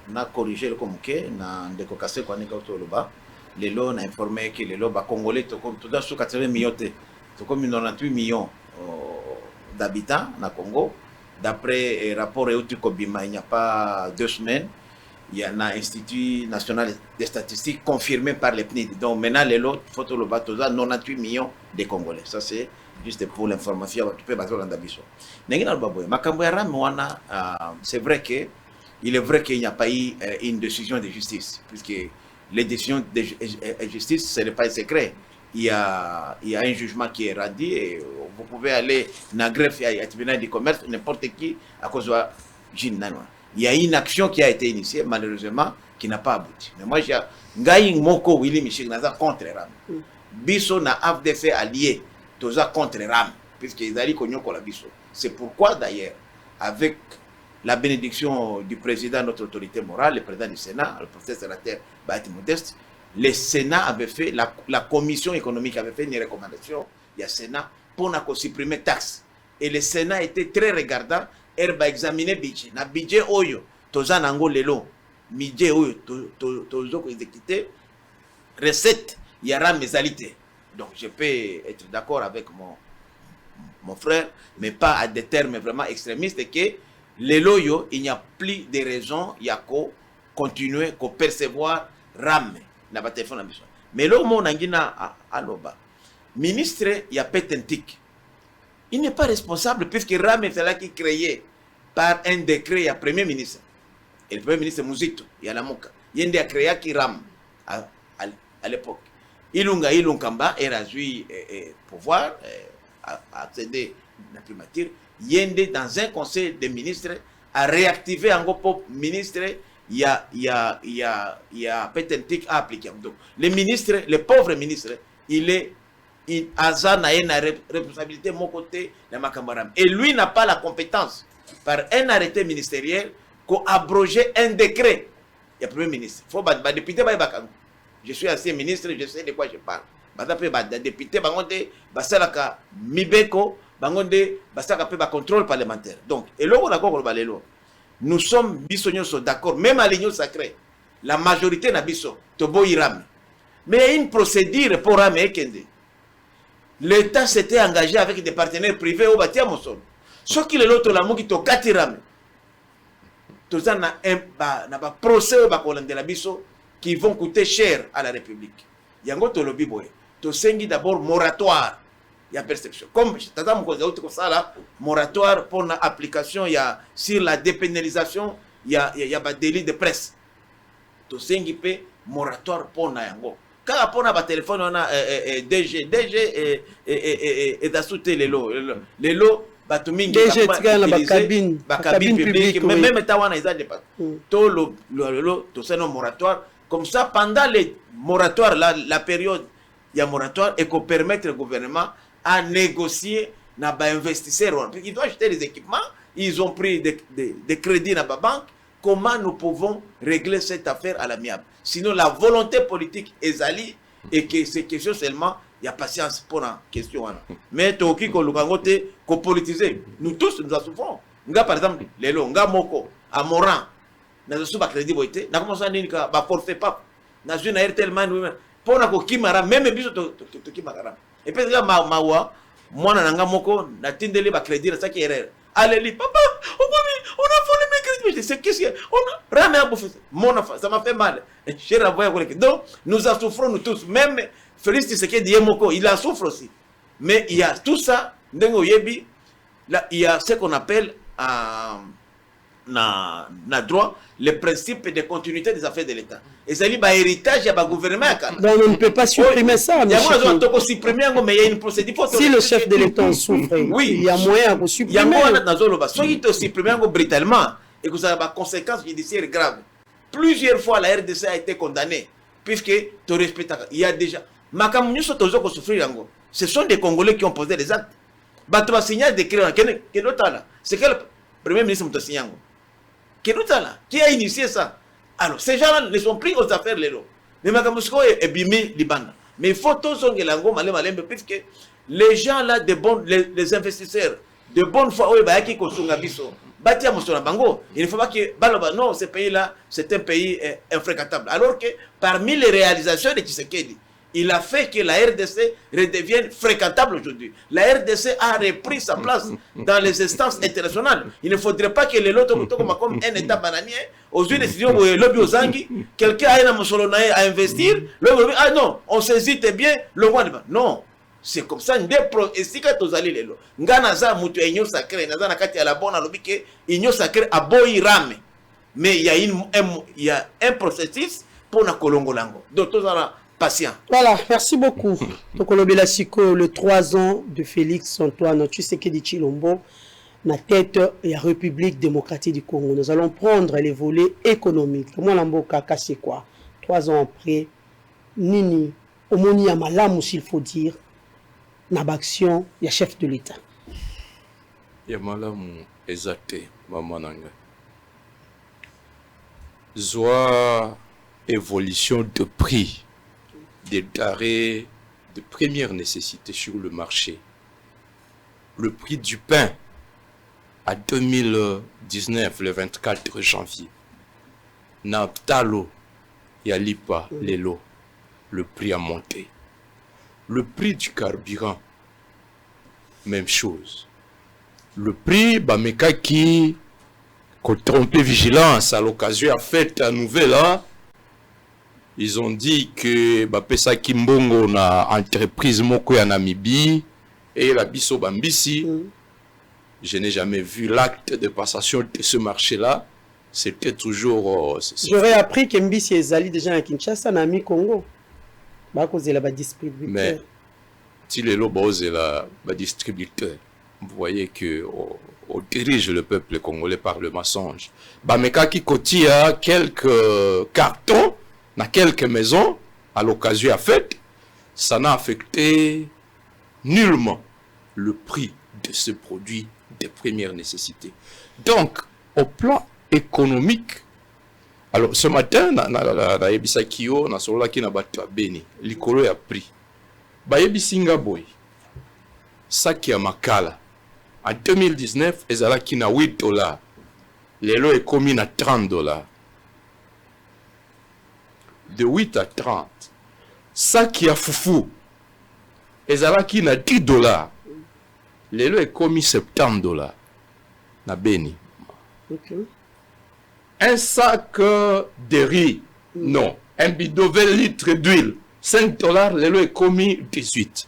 na corriger le communiqué na ndeko kase kwa nika utoloba lelo na informé que lelo ba congolais to comme tout dans 80 millions to comme 98 millions d'habitants na Congo d'après rapport Euti Kobima il n'y a pas 2 semaines il y a un institut national des statistiques confirmé par les PNID. Donc maintenant lelo photo le bateau 98 millions de Congolais. Ça c'est juste pour l'information tu peux bateau dans Dabiso. Nengina baboy makambo ya ram wana c'est vrai que il est vrai qu'il n'y a pas eu une décision de justice, puisque les décisions de justice, ce n'est pas un secret. Il y a un jugement qui est rendu et vous pouvez aller dans la greffe, à tribunal du commerce, n'importe qui, à cause de Jinnanoa. Il y a une action qui a été initiée, malheureusement, qui n'a pas abouti. Mais moi, j'ai Ngaï Moko Willy Michel Naza contre Ram. Bisso n'a AFDC allié, Toza contre Ram, puisqu'ils allaient cogner la Bisso. C'est pourquoi, d'ailleurs, avec la bénédiction du président de notre autorité morale, le président du Sénat, le professeur sénateur Bahati Modeste, le Sénat avait fait, la commission économique avait fait une recommandation, il y a Sénat, pour supprimer taxes. Et le Sénat était très regardant, il va examiner le budget. Le budget, tozan nango lelo, budget, tozo exécuté, recette, il y aura mes alités. Donc je peux être d'accord avec mon frère, mais pas à des termes vraiment extrémistes, que les loyaux, il n'y a plus de raison, il y a qu'à continuer, qu'à percevoir RAM, la téléphone. Mais là, on a à l'oba. Ministre, il y a Petentik. Il n'est pas responsable, puisque RAM est là qui est créé par un décret, il y a Premier ministre. Et le Premier ministre Mouzito, il y a la Moka. Il y a un décret qui RAM à l'époque. Ilungamba est réjoui pouvoir accéder à la primature. Yende dans un conseil des ministres a réactivé un groupe ministre, il y a Petentik à appliquer. Donc, les ministres, les pauvres ministres, il a une responsabilité de mon côté, de Makamaram. Et lui n'a pas la compétence, par un arrêté ministériel, qu'abroger un décret. Il y a le Premier ministre. Il faut que député, je suis ancien ministre, je sais de quoi je parle. Député, Basalaka, Mibeko, Bangonde, Basaka peut contrôle parlementaire. Donc, et là, nous sommes d'accord, même à l'union sacrée, la majorité n'a biso, Tobo Iram. Mais il y a une procédure pour Ram et Kende. L'État s'était engagé avec des partenaires privés au Batia Mosson. Ce qui est l'autre, la qui to Katiram. Tout ça n'a pas procès au Bakolan de la biso qui vont coûter cher à la République. Yango to lobi boy. To sengi d'abord moratoire. Il y a perception. Comme moratoire pour l'application, il y a sur la dépénalisation, il y a des délits de presse. To sengi pe moratoire pour na yango. Quand on a un téléphone, on a DG et d'assurer les lots. Les lots, batumingi, cabine publique, même tawana ils ont des pas. Tout le tout ça non moratoire. Comme ça, pendant les moratoires, la période, il y a moratoire et qu'on permette au gouvernement à négocier dans les investisseurs. Ils doivent acheter des équipements, ils ont pris des crédits dans la banque. Comment nous pouvons régler cette affaire à l'amiable? Sinon, la volonté politique est allée et que ces questions seulement, il y a patience pour la question. Mais Toki, qu'on politiser, nous tous, nous en souffrons. Par exemple, les lots, Moko, à Moran, nous avons crédit, nous avons commencé à dire que forfait pas. Nous avons une tellement pour nous kimara même biso to kimara. Et puis là mawa moi nanga moko na tindeli ba crédit ça qui erreur. Allez papa, on a volé mes crédits. C'est qu'est-ce que on a ramé à bouffer. Ça m'a fait mal. Cher avoyer collègue. Donc nous en souffrons nous tous, même Félix Tshisekedi Moko, il en souffre aussi. Mais il y a tout ça ndengo yebi là il y a ce qu'on appelle na droit le principe de continuité des affaires de l'État. Et ça dit héritage à gouvernement. Donc on ne peut pas supprimer ça. Mais il y a une procédure. Si le chef de l'État souffre, oui, il y a moyen de supprimer. Il y a moyen de supprimer brutalement et que ça a des conséquences judiciaires graves. Plusieurs fois la RDC a été condamnée puisque tu respectes. Il y a déjà. Ce sont des Congolais qui ont posé des actes. Tu vas signer des décrets. C'est quel Premier ministre Moutosignango qui a initié ça? Alors, ces gens-là ne sont pris aux affaires les lots. Mais Makamusko est bimé Libanda. Mais il faut tous puisque les gens là, les investisseurs, de bonne foi, il ne faut pas que non, ce pays-là, c'est un pays infréquentable. Alors que parmi les réalisations de Tshisekedi, il a fait que la RDC redevienne fréquentable aujourd'hui. La RDC a repris sa place dans les instances internationales. Il ne faudrait pas que les lots comme un État bananier, aux yeux décisions où lobby aux Anguilles, quelqu'un a investir, ah non, on saisit bien le roi. Non. C'est comme ça, et si quand vous allez là, nganaza mutu enyo sacré, naza na kati ya la bonne alobi ke enyo sacré aboyi rame. Mais il y a un processus pour na kolongo lango. Donc tous en patient. Voilà, merci beaucoup. Donc on a siko le 3 ans de Félix Antoine Tshisekedi Tshilombo na tête de la République démocratique du Congo. Nous allons prendre les volets économiques. Moi l'amboka c'est quoi? 3 ans après nini omoni ya malamu s'il faut dire. Nabaction, il y a chef de l'État. Il y a malamu ezate mamananga. Zoa évolution de prix des denrées de première nécessité sur le marché. Le prix du pain à 2019, le 24 janvier. Naptalo, Yalipa, Lelo, le prix a monté. Le prix du carburant, même chose. Le prix, Bameka qui, trompé vigilance à l'occasion a fait à nouvelle, ils ont dit que Bapesa Kimbongo na entreprise moko ya Namibie et la Bisso Bambisi. Je n'ai jamais vu l'acte de passation de ce marché-là. C'était toujours... J'aurais appris que Mbisi et Zali déjà à Kinshasa, Nami Congo. Mais si les lobos et la distributeur, vous voyez que on dirige le peuple congolais par le mensonge. Bameka qui cotia quelques cartons dans quelques maisons à l'occasion à fête, ça n'a affecté nullement le prix de ce produit de première nécessité. Donc, au plan économique, alors ce matin, na yebisa kio na solola ki na batu Beni, likolo ya prix. Ba yebisinga boy. Saki ya makala. En 2019, ezalaki na $8. Lelo est commis na $30. De 8 à 30. Saki ya fufu. Ezalaki na $10. Lelo est commis $70. Na Beni. Ok. Un sac de riz, non. Un bidon 20 litres d'huile, $5, le lot est commis 18.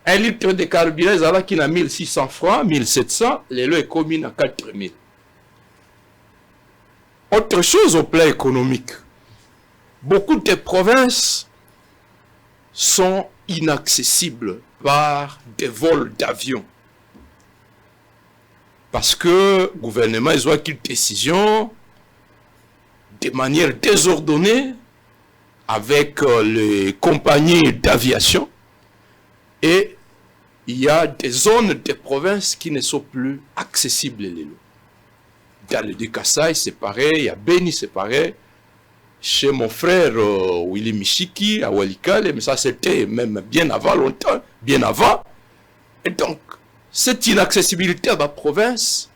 Un litre de carburant, qui n'a 1600 francs, 1700, le lot est commis à 4000. Autre chose au plan économique. Beaucoup de provinces sont inaccessibles par des vols d'avion. Parce que le gouvernement a pris une décision de manière désordonnée avec les compagnies d'aviation. Et il y a des zones de provinces qui ne sont plus accessibles. Dans le Kasaï, c'est pareil. À Beni, c'est pareil. Chez mon frère Willy Michiki, à Walikale, mais ça c'était même bien avant, longtemps, bien avant. Et donc, cette inaccessibilité à la province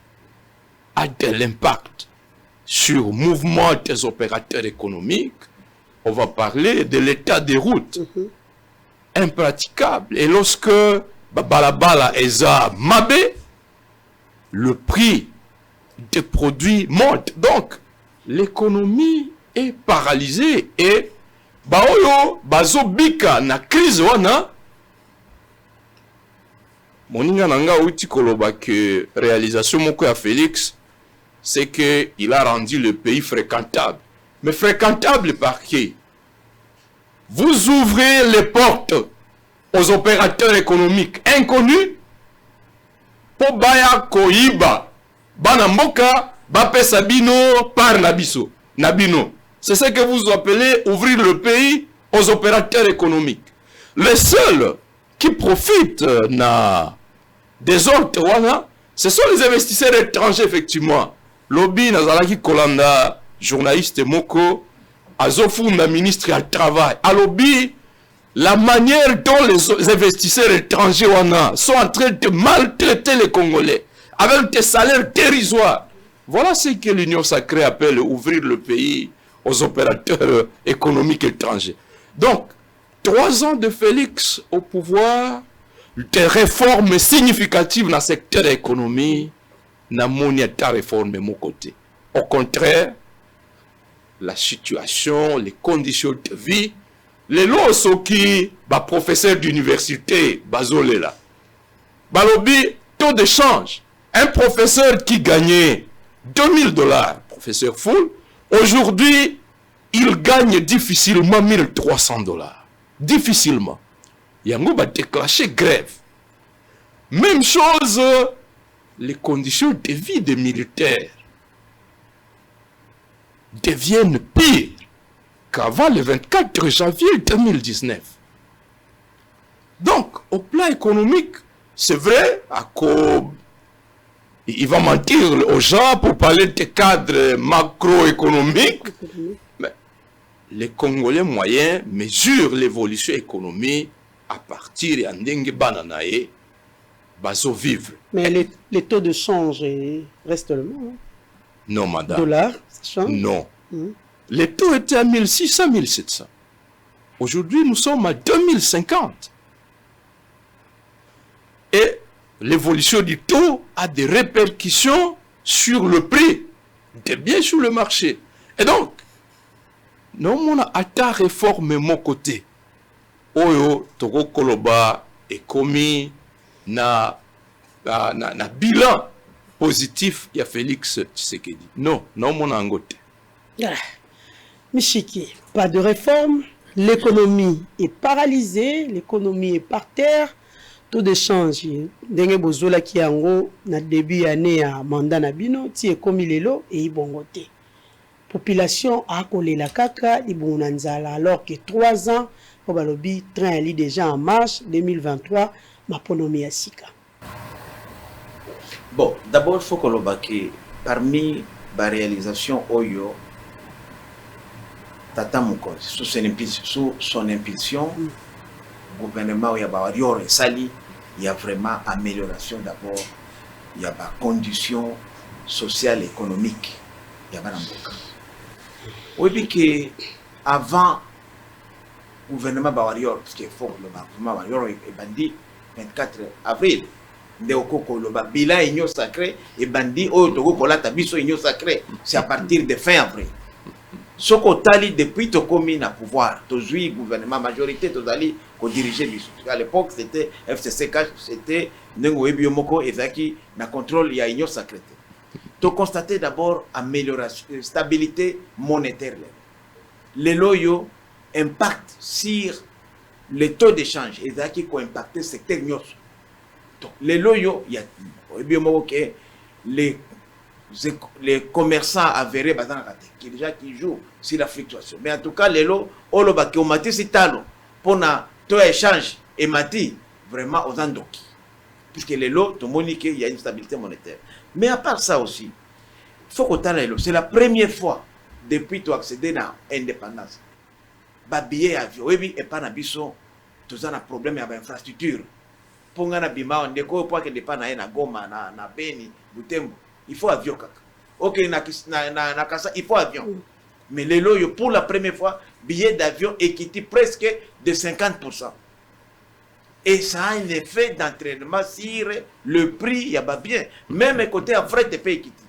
a de l'impact sur le mouvement des opérateurs économiques. On va parler de l'état des routes. Impraticable. Et lorsque Balabala Eza Mabé, le prix des produits monte. Donc, l'économie est paralysée. Et Baoyo, Bazobika, na crise wana, Moninga nanga outi koloba que réalisation moko ya Félix, c'est que il a rendu le pays fréquentable. Mais fréquentable par qui? Vous ouvrez les portes aux opérateurs économiques inconnus pour baya koiba bana mboka bape sabino par nabiso nabino. C'est ce que vous appelez ouvrir le pays aux opérateurs économiques. Les seuls qui profitent des autres, ce sont les investisseurs étrangers, effectivement. Lobby Nazalaki Kolanda, journaliste Moko, Azofunda, ministre du Travail. À lobby, la manière dont les investisseurs étrangers sont en train de maltraiter les Congolais, avec des salaires dérisoires. Voilà ce que l'Union sacrée appelle ouvrir le pays aux opérateurs économiques étrangers. Donc, 3 ans de Félix au pouvoir, des réformes significatives dans le secteur de l'économie, n'a pas réforme de mon côté. Au contraire, la situation, les conditions de vie, les lois qui, professeur d'université, bazolé là, balobi, taux de change. Un professeur qui gagnait $2000, professeur full, aujourd'hui, il gagne difficilement $1300. Difficilement. Yango va déclencher grève. Même chose, les conditions de vie des militaires deviennent pires qu'avant le 24 janvier 2019. Donc, au plan économique, c'est vrai, il va mentir aux gens pour parler des cadres macroéconomiques, mais les Congolais moyens mesurent l'évolution économique à partir de Bananae, baso vivre. Mais les taux de change restent le même. Non, madame. Dollar, ça change? Non. Les taux étaient à 1600, 1700. Aujourd'hui, nous sommes à 2050. Et l'évolution du taux a des répercussions sur le prix des biens sur le marché. Et donc, nous avons à réforme mon côté. Oyo, Togo Koloba, et commis na bilan positif, il y a Félix Tshisekedi. Non, non, mon angote. Michiki, pas de réforme, l'économie est paralysée, l'économie est par terre, taux de change, ndenge bozola ki yango na début année à mandat na bino, ti ekomi lelo et ibongote. Population a collé la kaka, ibonanzala, alors que 3 ans, Obalobi, train ali déjà en marche, 2023, ma ponomi à Sika. Bon, d'abord, il faut que l'on que parmi la réalisation Oyo, Tata Mouko, sous son impulsion, le gouvernement Oyabawarior et Sali, il y a vraiment amélioration d'abord, il y a des conditions sociales et économiques. Il y a des oui, que avant le gouvernement Bawarior, parce qu'il faut que le gouvernement Bawarior est bandit 24 avril. Le bilan union sacré et bandit au Togo Kolata biso union sacré, c'est à partir de fin avril. Ce qu'on tali depuis Tokomi na pouvoir, toujours gouvernement majorité tozali ko diriger biso. À l'époque c'était FCC, c'était Nengo Ebiomoko et Zaki na contrôle ya union sacré. To constater d'abord amélioration stabilité monétaire. Les loyaux impact sur les taux d'échange et Zaki ko impacter secteur nyos. Les loyaux, il y a les commerçants avérés qui jouent sur la fluctuation. Mais en tout cas, les lots, qui ont mati si talo pour na taux échange et mati vraiment aux andoki. Puisque les lots, tout le monde dit qu'il y a une stabilité monétaire. Mais à part ça aussi, il faut qu'on t'a les lots. C'est la première fois depuis tu accéder à l'indépendance. Ba billet avion, oui, et pas na biso, tous un problème avec l'infrastructure. Pongana bima on deko pour que dépend na Goma na Beni Butembo il faut avion kaka. OK na Kasa il faut avion. Mais les loyaux pour la première fois billet d'avion équité presque de 50%. Et ça a un effet d'entraînement sur le prix il y a bien même côté à frais de paye équité.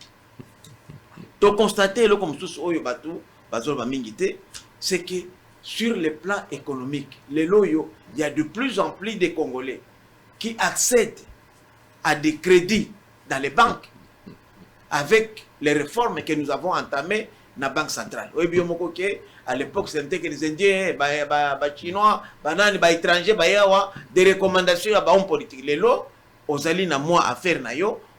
Donc constater comme tous oyo batu bazol ba mingité c'est que sur le plan économique les loyaux il y a de plus en plus de Congolais qui accèdent à des crédits dans les banques avec les réformes que nous avons entamées dans la Banque centrale. À l'époque, c'était que les Indiens, les Chinois, les étrangers, des recommandations à l'homme politique. Les lots, aux alliés à moi à faire,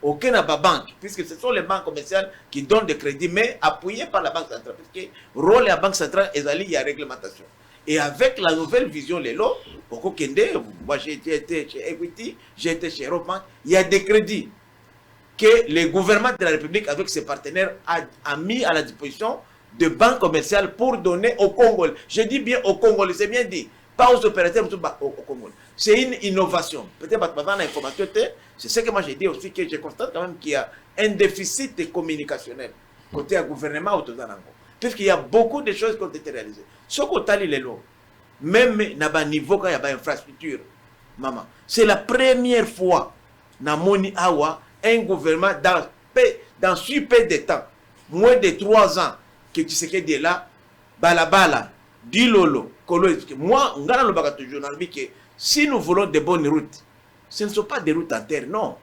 aucune banque, puisque ce sont les banques commerciales qui donnent des crédits, mais appuyés par la Banque centrale. Parce que le rôle de la Banque centrale, il y a réglementation. Et avec la nouvelle vision, les lots, moi j'ai été chez Equity, j'ai été chez Eurobank, il y a des crédits que le gouvernement de la République, avec ses partenaires, a mis à la disposition de banques commerciales pour donner aux Congolais. Je dis bien aux Congolais, c'est bien dit. pas aux opérateurs au Congo. C'est une innovation. Peut-être pendant l'information, c'est ce que moi j'ai dit aussi, que je constate quand même qu'il y a un déficit communicationnel côté du gouvernement au Tozanango. Puisqu'il y a beaucoup de choses qui ont été réalisées. Ce qu'on t'a dit, même à niveau quand il y a une infrastructure, maman, c'est la première fois dans Moni Awa, un gouvernement dans si peu de temps, moins de 3 ans, que tu sais que de là, balabala, dilolo, kolo. Moi, on a le bagage toujours dans le que si nous voulons de bonnes routes, ce ne sont pas des routes en terre, non.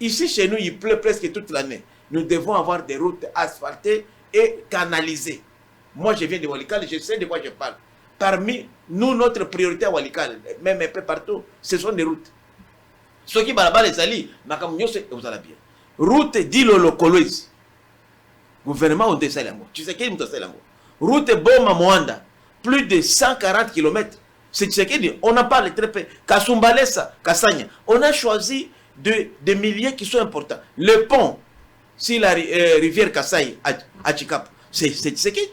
Ici, chez nous, il pleut presque toute l'année. Nous devons avoir des routes asphaltées et canalisées. Moi, je viens de Walikale, je sais de quoi je parle. Parmi nous, notre priorité à Walikale, même un peu partout, ce sont des routes. Ce qui balabala les alliés, vous allez bien. Route dilolo koloisi. Gouvernement on descend l'amour. Tu sais qui nous descend l'amour. Route Boma Moanda, plus de 140 km. C'est ce qu'il dit. On en parle très peu. Kasumbalesa, Kassanya. On a choisi des milliers qui sont importants. Le pont, si la rivière Kassai à Chikapa, c'est ce qu'il dit.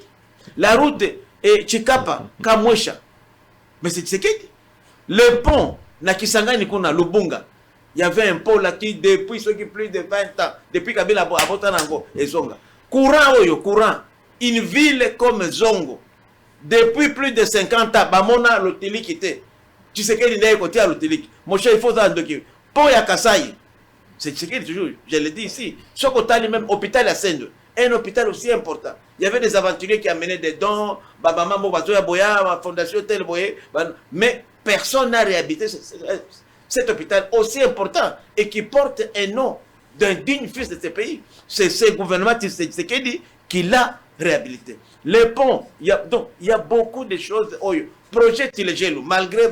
La route Chikapa, Kamwesha. Mais c'est ce qu'il dit. Le pont, Nakisangani Kuna, Lubunga. Il y avait un pont là qui, depuis ce qui plus de 20 ans, depuis Kabila Abotanango et Zonga. Courant. Une ville comme Zongo, depuis plus de 50 ans, Bamona l'Otilik était. Tu sais qu'il y a côté à l'Otilik. Mon cher, il faut ça. Pour Yakasaï, c'est ce qu'il toujours, je le dis ici. Ce côté même hôpital à Sendo, un hôpital aussi important. Il y avait des aventuriers qui amenaient des dons, Babama Mobazoya Boya, Fondation Tel Boye, mais personne n'a réhabilité cet hôpital aussi important et qui porte un nom d'un digne fils de ce pays. C'est ce gouvernement qui l'a réhabilité. Les ponts, il y a beaucoup de choses. Projet Tilegelou, malgré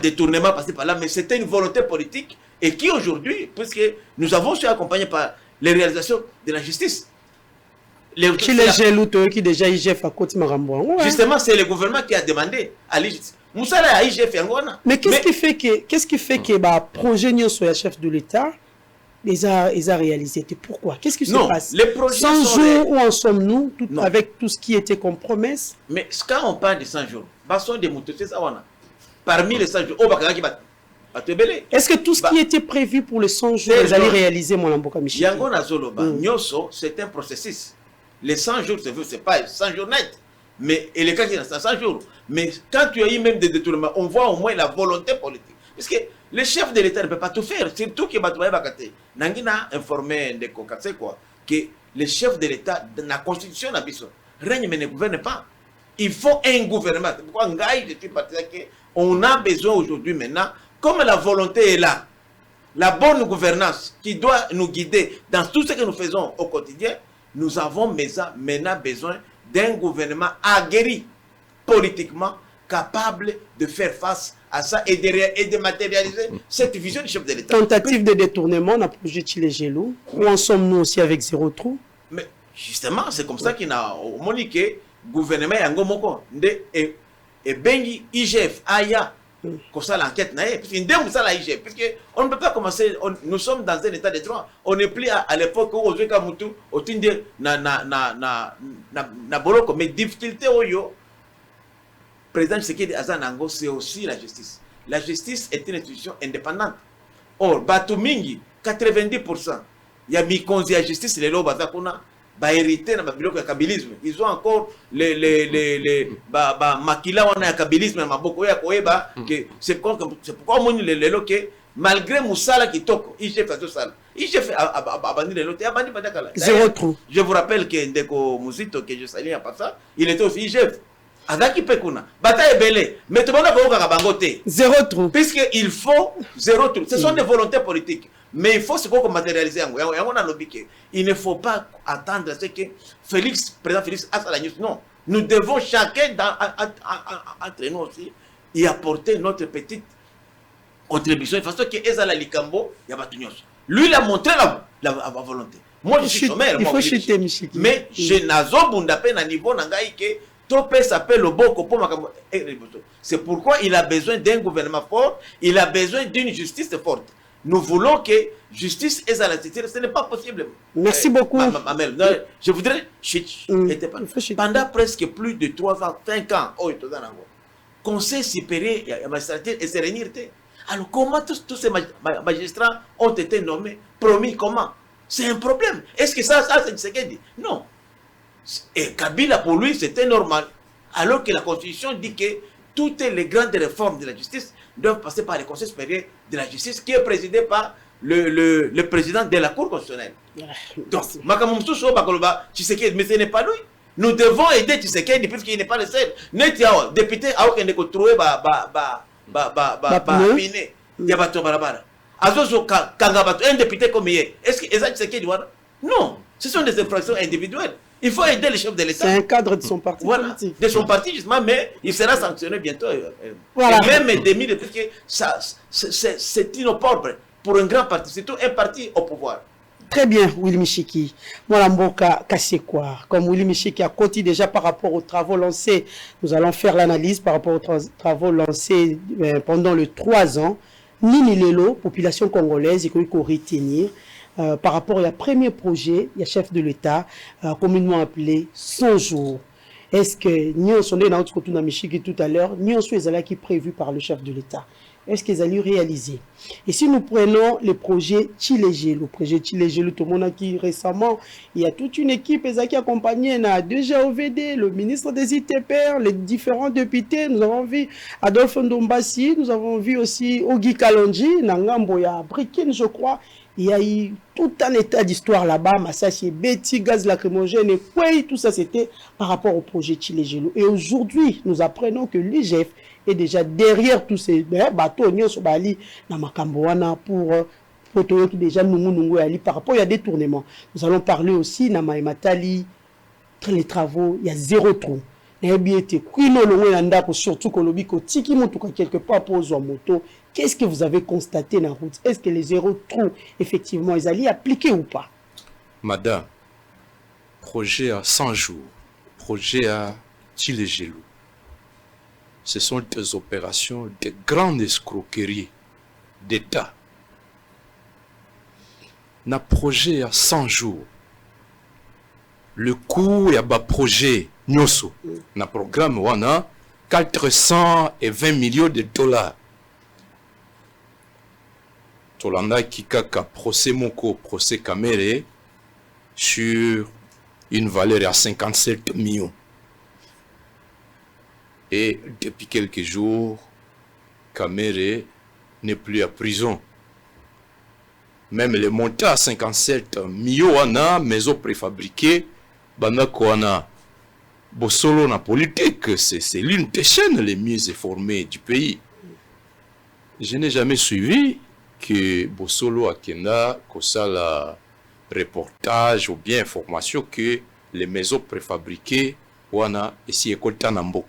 détournement passé par là, mais c'était une volonté politique et qui aujourd'hui, puisque nous avons été accompagnés par les réalisations de la justice. Justement, c'est le gouvernement qui a demandé à l'IGF. Mais qu'est-ce qui fait que le projet de chef de l'État les a réalisés? Pourquoi? Qu'est-ce qui se passe? 100 jours, où en sommes-nous avec tout ce qui était comme promesse? Mais quand on parle de 100 jours, parmi les 100 jours, est-ce que tout ce qui était prévu pour les 100 jours, ils allaient réaliser, mon Lamboka Michel? C'est un processus. Les 100 jours, c'est pas 100 jours net. Mais et les cas qui sont 100 jours. Mais quand tu as eu même des détournements, on voit au moins la volonté politique. Parce que le chef de l'État ne peut pas tout faire. Surtout que Batouaye Bakate. Nangina informé de quoi que le chef de l'État, dans la constitution, règne mais ne gouverne pas. Il faut un gouvernement. C'est pourquoi je suis parti on a besoin aujourd'hui maintenant, comme la volonté est là, la bonne gouvernance qui doit nous guider dans tout ce que nous faisons au quotidien, nous avons maintenant besoin d'un gouvernement aguerri politiquement, capable de faire face à ça et de matérialiser cette vision du chef de l'État. Tentative de détournement, on a projet Chilegelou. Où en sommes-nous aussi avec Zéro Trou? Mais justement, c'est comme ça qu'il a moniqué le gouvernement Yangomoko et Bengi IGF, Aya, comme ça l'enquête naïe. Puisqu'on ne peut pas commencer, nous sommes dans un état de droit. On n'est plus à l'époque où on Kamutu, au Tinde, na boloko, mais difficulté oyo. Président Tshisekedi Azanango, c'est aussi la justice. La justice est une institution indépendante. Or, Batumingi, 90%, il y a mis konzi à justice, les lois bazakuna, ba hérité na babiloko ya kabilisme. Ils ont encore makila wana ya kabilisme na maboko ya koeba que c'est pourquoi on les loke malgré Moussala qui toque, il fait tout ça. Il fait abandonner les lots, abandonner badakala. Zéro Trou. Je vous rappelle que Ndeko Mouzito que je salue à part ça, il était aussi IGF. Adaki Pekuna, bataille belé, mais tout le monde a bangoté. Zéro Trou. Puisqu'il faut zéro trou. Ce sont des volontés politiques. Mais il faut se matérialiser. Il ne faut pas attendre ce que président Félix a la news. Non. Nous devons chacun entre nous aussi y apporter notre petite contribution. De façon que Ezala Likambo, lui, il a montré la volonté. Moi, je suis chômeur. Il faut chuter, Michel. Mais je n'ai pas à niveau nangaïke. C'est pourquoi il a besoin d'un gouvernement fort, il a besoin d'une justice forte. nous voulons que justice et la justice, ce n'est pas possible. Merci beaucoup. Mamel, je voudrais, pendant presque plus de 3 ans, 5 ans, Conseil supérieur et magistrature et sérénité. Alors comment tous ces magistrats ont été nommés, promis comment? C'est un problème. Est-ce que ça c'est ce qu'il dit? Non. Et Kabila, pour lui, c'était normal. Alors que la Constitution dit que toutes les grandes réformes de la justice doivent passer par le Conseil supérieur de la justice qui est présidé par le président de la Cour constitutionnelle. Donc, mais ce n'est pas lui. Nous devons aider Tshisekedi puisqu'il n'est pas le seul. Député, il faut trouver un député comme il est. Est-ce que Tshisekedi non, ce sont des infractions individuelles. Il faut aider le chef de l'État. C'est un cadre de son parti politique. De son parti, justement, mais il sera sanctionné bientôt. Voilà. Et même demi, parce que c'est inopportun pour un grand parti, surtout un parti au pouvoir. Très bien, Willy Michiki. Voilà, Mboka Kassekwa. Comme Willy Michiki a continué déjà par rapport aux travaux lancés, nous allons faire l'analyse par rapport aux travaux lancés pendant les 3 ans. Nini Lelo, population congolaise, il faut retenir. Par rapport au premier projet, il y a chef de l'État, communément appelé 100 jours. Est-ce que nous sommes dans notre Michiki tout à l'heure, nous sommes qui prévu par le chef de l'État? Est-ce qu'ils allaient réaliser? Et si nous prenons le projet Chilégé, le projet Chilégé, tout le monde qui récemment, il y a toute une équipe qui accompagnait déjà OVD, le ministre des ITPR, les différents députés. Nous avons vu Adolphe Ndombassi, nous avons vu aussi Ogi Kalonji, Nangamboya Brikin, je crois. Il y a eu tout un état d'histoire là-bas, Massachi, Betty, gaz lacrymogène, et quoi, tout ça c'était par rapport au projet Chilégé. Et aujourd'hui, nous apprenons que l'IGF est déjà derrière tous ces bateaux pour déjà par rapport il y a des tournements. Nous allons parler aussi Matali, les travaux, il y a 0 trou. Surtout quelque part pour moto. Qu'est-ce que vous avez constaté dans la route? Est-ce que les 0 trous, effectivement, ils allaient appliquer ou pas? Madame, projet à 100 jours, projet à Chilégélou. Ce sont des opérations de grande escroquerie d'État. Na projet à 100 jours. Le coût y a un projet Nyoso. Na programme wana 420 millions de dollars. Tolanda Kikaka procès Moko, procès Kamere sur une valeur à 57 millions. Et depuis quelques jours, Kamere n'est plus à prison. Même les montants à 57 millions, maison préfabriquée, Banakouana, Bossolo na politique, c'est l'une des chaînes les mieux informées du pays. Je n'ai jamais suivi que Bossolo Akenda, Kosala reportage ou bien information que les maisons préfabriquées, Wana, ici, Ekolta Nambok.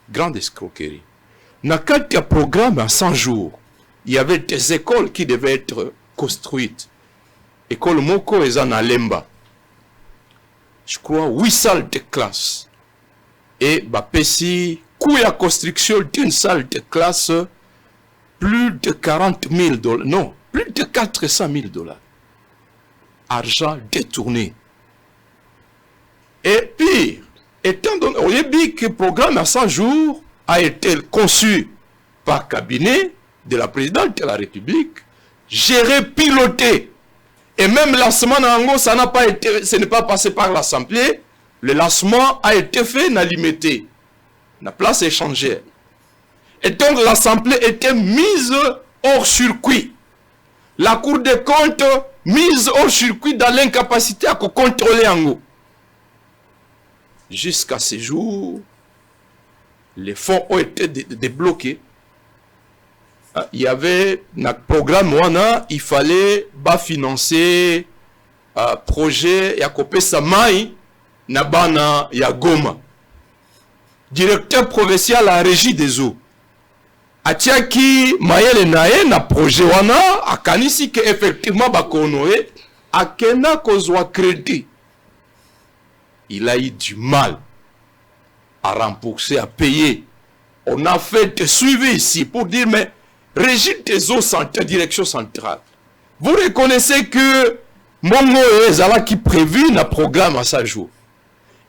Grande escroquerie. Dans un programme à 100 jours, il y avait des écoles qui devaient être construites. École Moko et Zanalemba. Je crois 8 salles de classe. Et Bapesi, coût la construction d'une salle de classe, plus de 40 000 dollars. Non, plus de 400 000 dollars. Argent détourné. Et pire, étant donné, on a dit que le programme à 100 jours a été conçu par cabinet de la présidente de la République, géré, piloté. Et même le lancement d'Ango, ça n'a pas été, ce n'est pas passé par l'Assemblée. Le lancement a été fait dans limité. La place échangée. Et donc l'Assemblée était mise hors circuit. La Cour des comptes mise hors circuit dans l'incapacité à contrôler Ango. Jusqu'à ce jour, les fonds ont été débloqués. Il y avait un programme Wana, il fallait financer un projet Yakope Samai Nabana Yagoma. Directeur provincial à la régie des eaux. Atiaki Mayele Nae na projet Wana, a kanisi que effectivement Bakonoe, a kena kozwa crédit. Il a eu du mal à rembourser, à payer. On a fait des suivis ici pour dire, mais Régie des eaux centrales, direction centrale. Vous reconnaissez que Mongo Ezala qui prévu un programme à sa jour.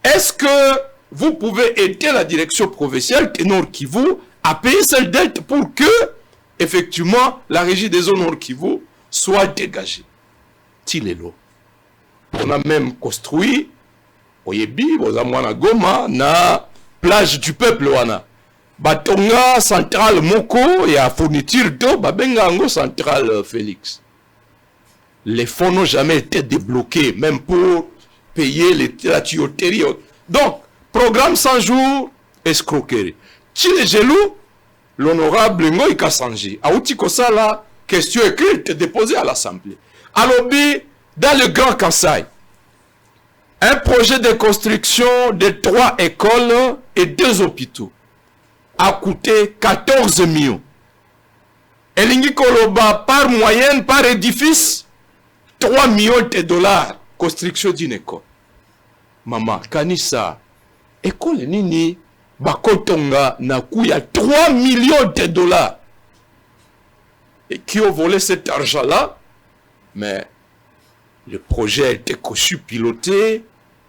Est-ce que vous pouvez aider la direction provinciale de Nord Kivu à payer cette dette pour que, effectivement, la régie des eaux Nord Kivu soit dégagée? Tilelo. On a même construit, Oyebi, Bozamwana Goma, na plage du peuple wana. Batonga centrale Moko et à fourniture d'eau, Babenga Ango centrale Félix. Les fonds n'ont jamais été débloqués, même pour payer la tuyauterie. Donc, programme 100 jours, escroquerie. Chile Gelou, l'honorable Ngoï Kassanji, a outil la question écrite déposée à l'Assemblée. Alors, dans le Grand Kassai, un projet de construction de 3 écoles et 2 hôpitaux a coûté 14 millions. Elingi Koloba, par moyenne, par édifice, 3 millions de dollars, construction d'une école. Maman, Kanissa, école nini, Bakotonga, Nakuya, 3 millions de dollars. Et qui ont volé cet argent-là? Mais le projet a été conçu, piloté,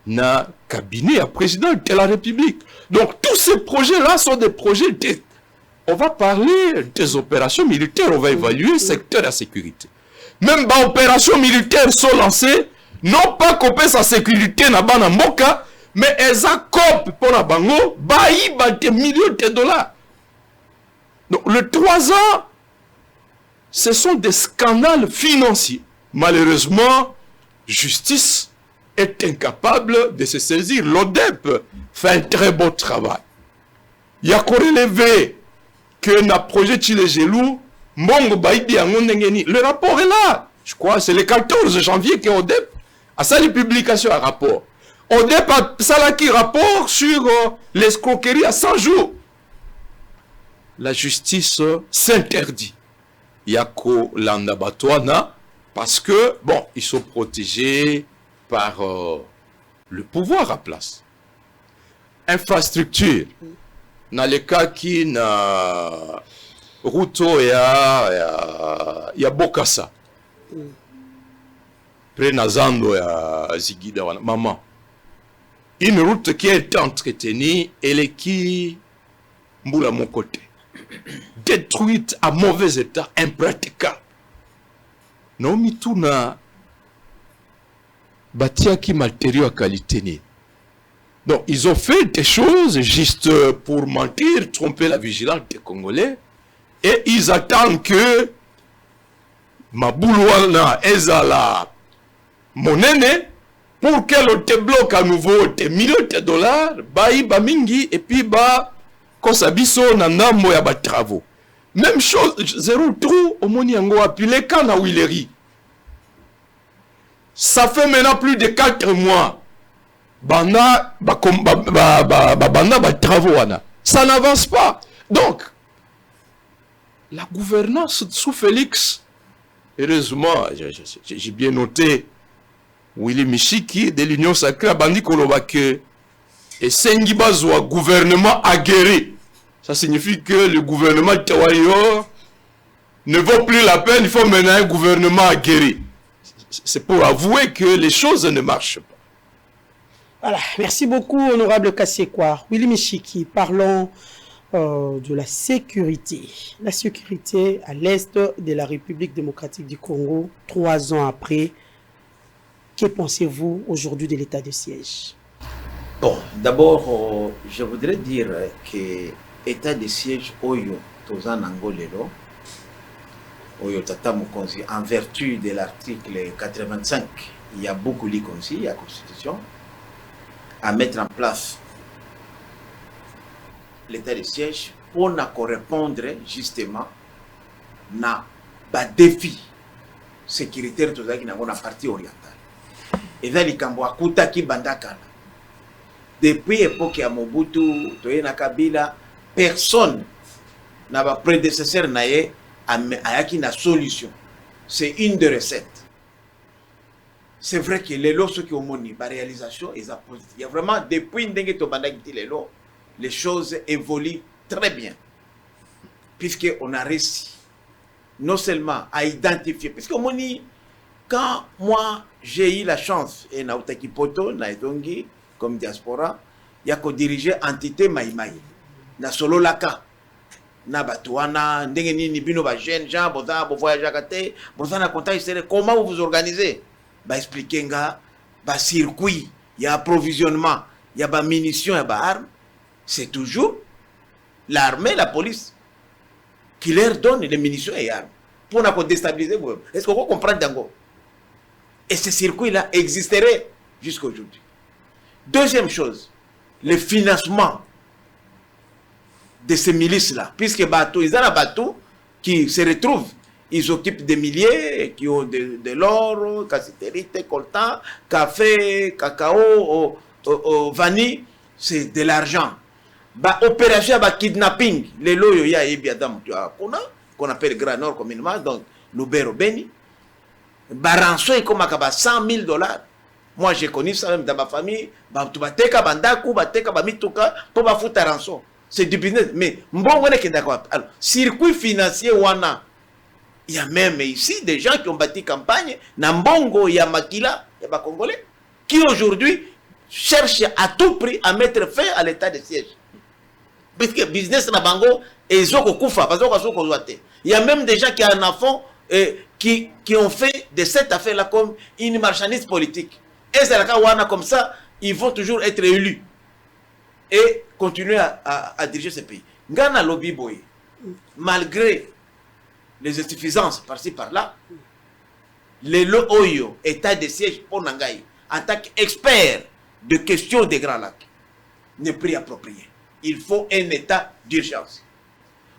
dans le cabinet à président de la République. Donc tous ces projets-là sont des projets de... On va parler des opérations militaires, on va évaluer le secteur de la sécurité. Même les opérations militaires sont lancées, non pas qu'on paie sa sécurité na bana moka, mais elles accopent pour la bango, baï des millions de dollars. Donc le 3 ans, ce sont des scandales financiers. Malheureusement, justice est incapable de se saisir. L'ODEP fait un très bon travail. Il y a qu'on relevé que dans le projet Chile Gelou, le rapport est là. Je crois c'est le 14 janvier que ODEP a sali publication un rapport. ODEP a sali rapport sur l'escroquerie à 100 jours. La justice s'interdit. Il y a qu'on l'andabatouana parce que, bon, ils sont protégés par le pouvoir à place. Infrastructure. Dans le cas qui n'a Ruto y a Bokassa. Près Nazando y a Zigida wana. Maman. Une route qui est entretenue, elle est qui mboula mon côté. Détruite à mauvais état, impraticable. Non, mituna batia qui matériaux à qualité ni. Donc, ils ont fait des choses juste pour mentir, tromper la vigilance des Congolais. Et ils attendent que Maboulouana ezala monene pour qu'elle te bloque à nouveau des millions de dollars, baï bamingi, et puis ba kosabiso nanambo ya ba travaux. Même chose, zéro trou au moniango appelé kana Willery. Ça fait maintenant plus de 4 mois. Banda travaux. Ça n'avance pas. Donc, la gouvernance sous Félix, heureusement, j'ai bien noté Willy Michiki de l'Union Sacrée Bandi Kolobake et Sengibazwa, gouvernement aguerri. Ça signifie que le gouvernement Tawayor ne vaut plus la peine, il faut maintenant un gouvernement aguerri. C'est pour avouer que les choses ne marchent pas. Voilà, merci beaucoup, honorable Kassekwa. Willy Michiki, parlons de la sécurité. La sécurité à l'est de la République démocratique du Congo, 3 ans après. Que pensez-vous aujourd'hui de l'état de siège? Bon, d'abord, je voudrais dire que l'état de siège Oyo, Tozan Angolelo, Oyo Tata Mukonzi, en vertu de l'article 85, il y a beaucoup de Konzi, il y a la Constitution, à mettre en place l'état de siège pour répondre justement à des défis sécuritaires dans la partie orientale. Et dans les Kamboa, Koutaki Bandakana. Depuis l'époque de Mobutu, Toyena Kabila, personne n'a pas prédécesseur n'a une solution. C'est une des recettes. C'est vrai que les lots qui ont moni, la réalisation est positive. Il y a vraiment, depuis les choses évoluent très bien. Puisqu'on a réussi non seulement à identifier, puisque quand moi j'ai eu la chance, et Nautaki Poto, Naidongi, comme diaspora, il y a qu'à diriger entité Maïmaï, na solo laka, na batouana, ndengeni ni bino ba jeune gens, boza bo voyage kate, boza na contact serré, comment vous vous organisez? Ba expliquer nga, ba circuit, il y a approvisionnement, il y a ba munitions, il y a ba armes, c'est toujours l'armée, la police qui leur donne les munitions et armes pour nous déstabiliser. Est-ce qu'on comprend d'ango? Et ce circuit-là existerait jusqu'à aujourd'hui. Deuxième chose, le financement de ces milices-là, puisque bateau, ils ont un bateau qui se retrouvent, ils occupent des milliers, qui ont de l'or, cassiterite, coltan, café, cacao, vanille, c'est de l'argent. Bah, opération, bah, kidnapping, les loyaux, il y a Ebiadam, qu'on appelle Grand Nord communément, donc l'Oubero Beni. Bah, rançon, il comme à 100 000 $. Moi, j'ai connu ça même dans ma famille. Bah, tu vas teka bandaku, bah, teka bamituka, pour ba foutre rançon. C'est du business. Mais, bon, on est d'accord. Alors, circuit financier, wana. Il y a même ici des gens qui ont bâti campagne. Nambongo, il y a Makila, il y a Congolais, qui aujourd'hui cherchent à tout prix à mettre fin à l'état de siège. Puisque business na bango et zoko kufa parce que il y a même des gens qui en font qui ont fait de cette affaire là comme une marchandise politique. Et c'est là comme ça, ils vont toujours être élus et continuer à diriger ce pays. Ngana lobby boy, malgré les insuffisances par-ci par-là, le Oyo état de siège pour Nangaï en tant qu'expert de questions des Grands Lacs n'est plus approprié. Il faut un état d'urgence.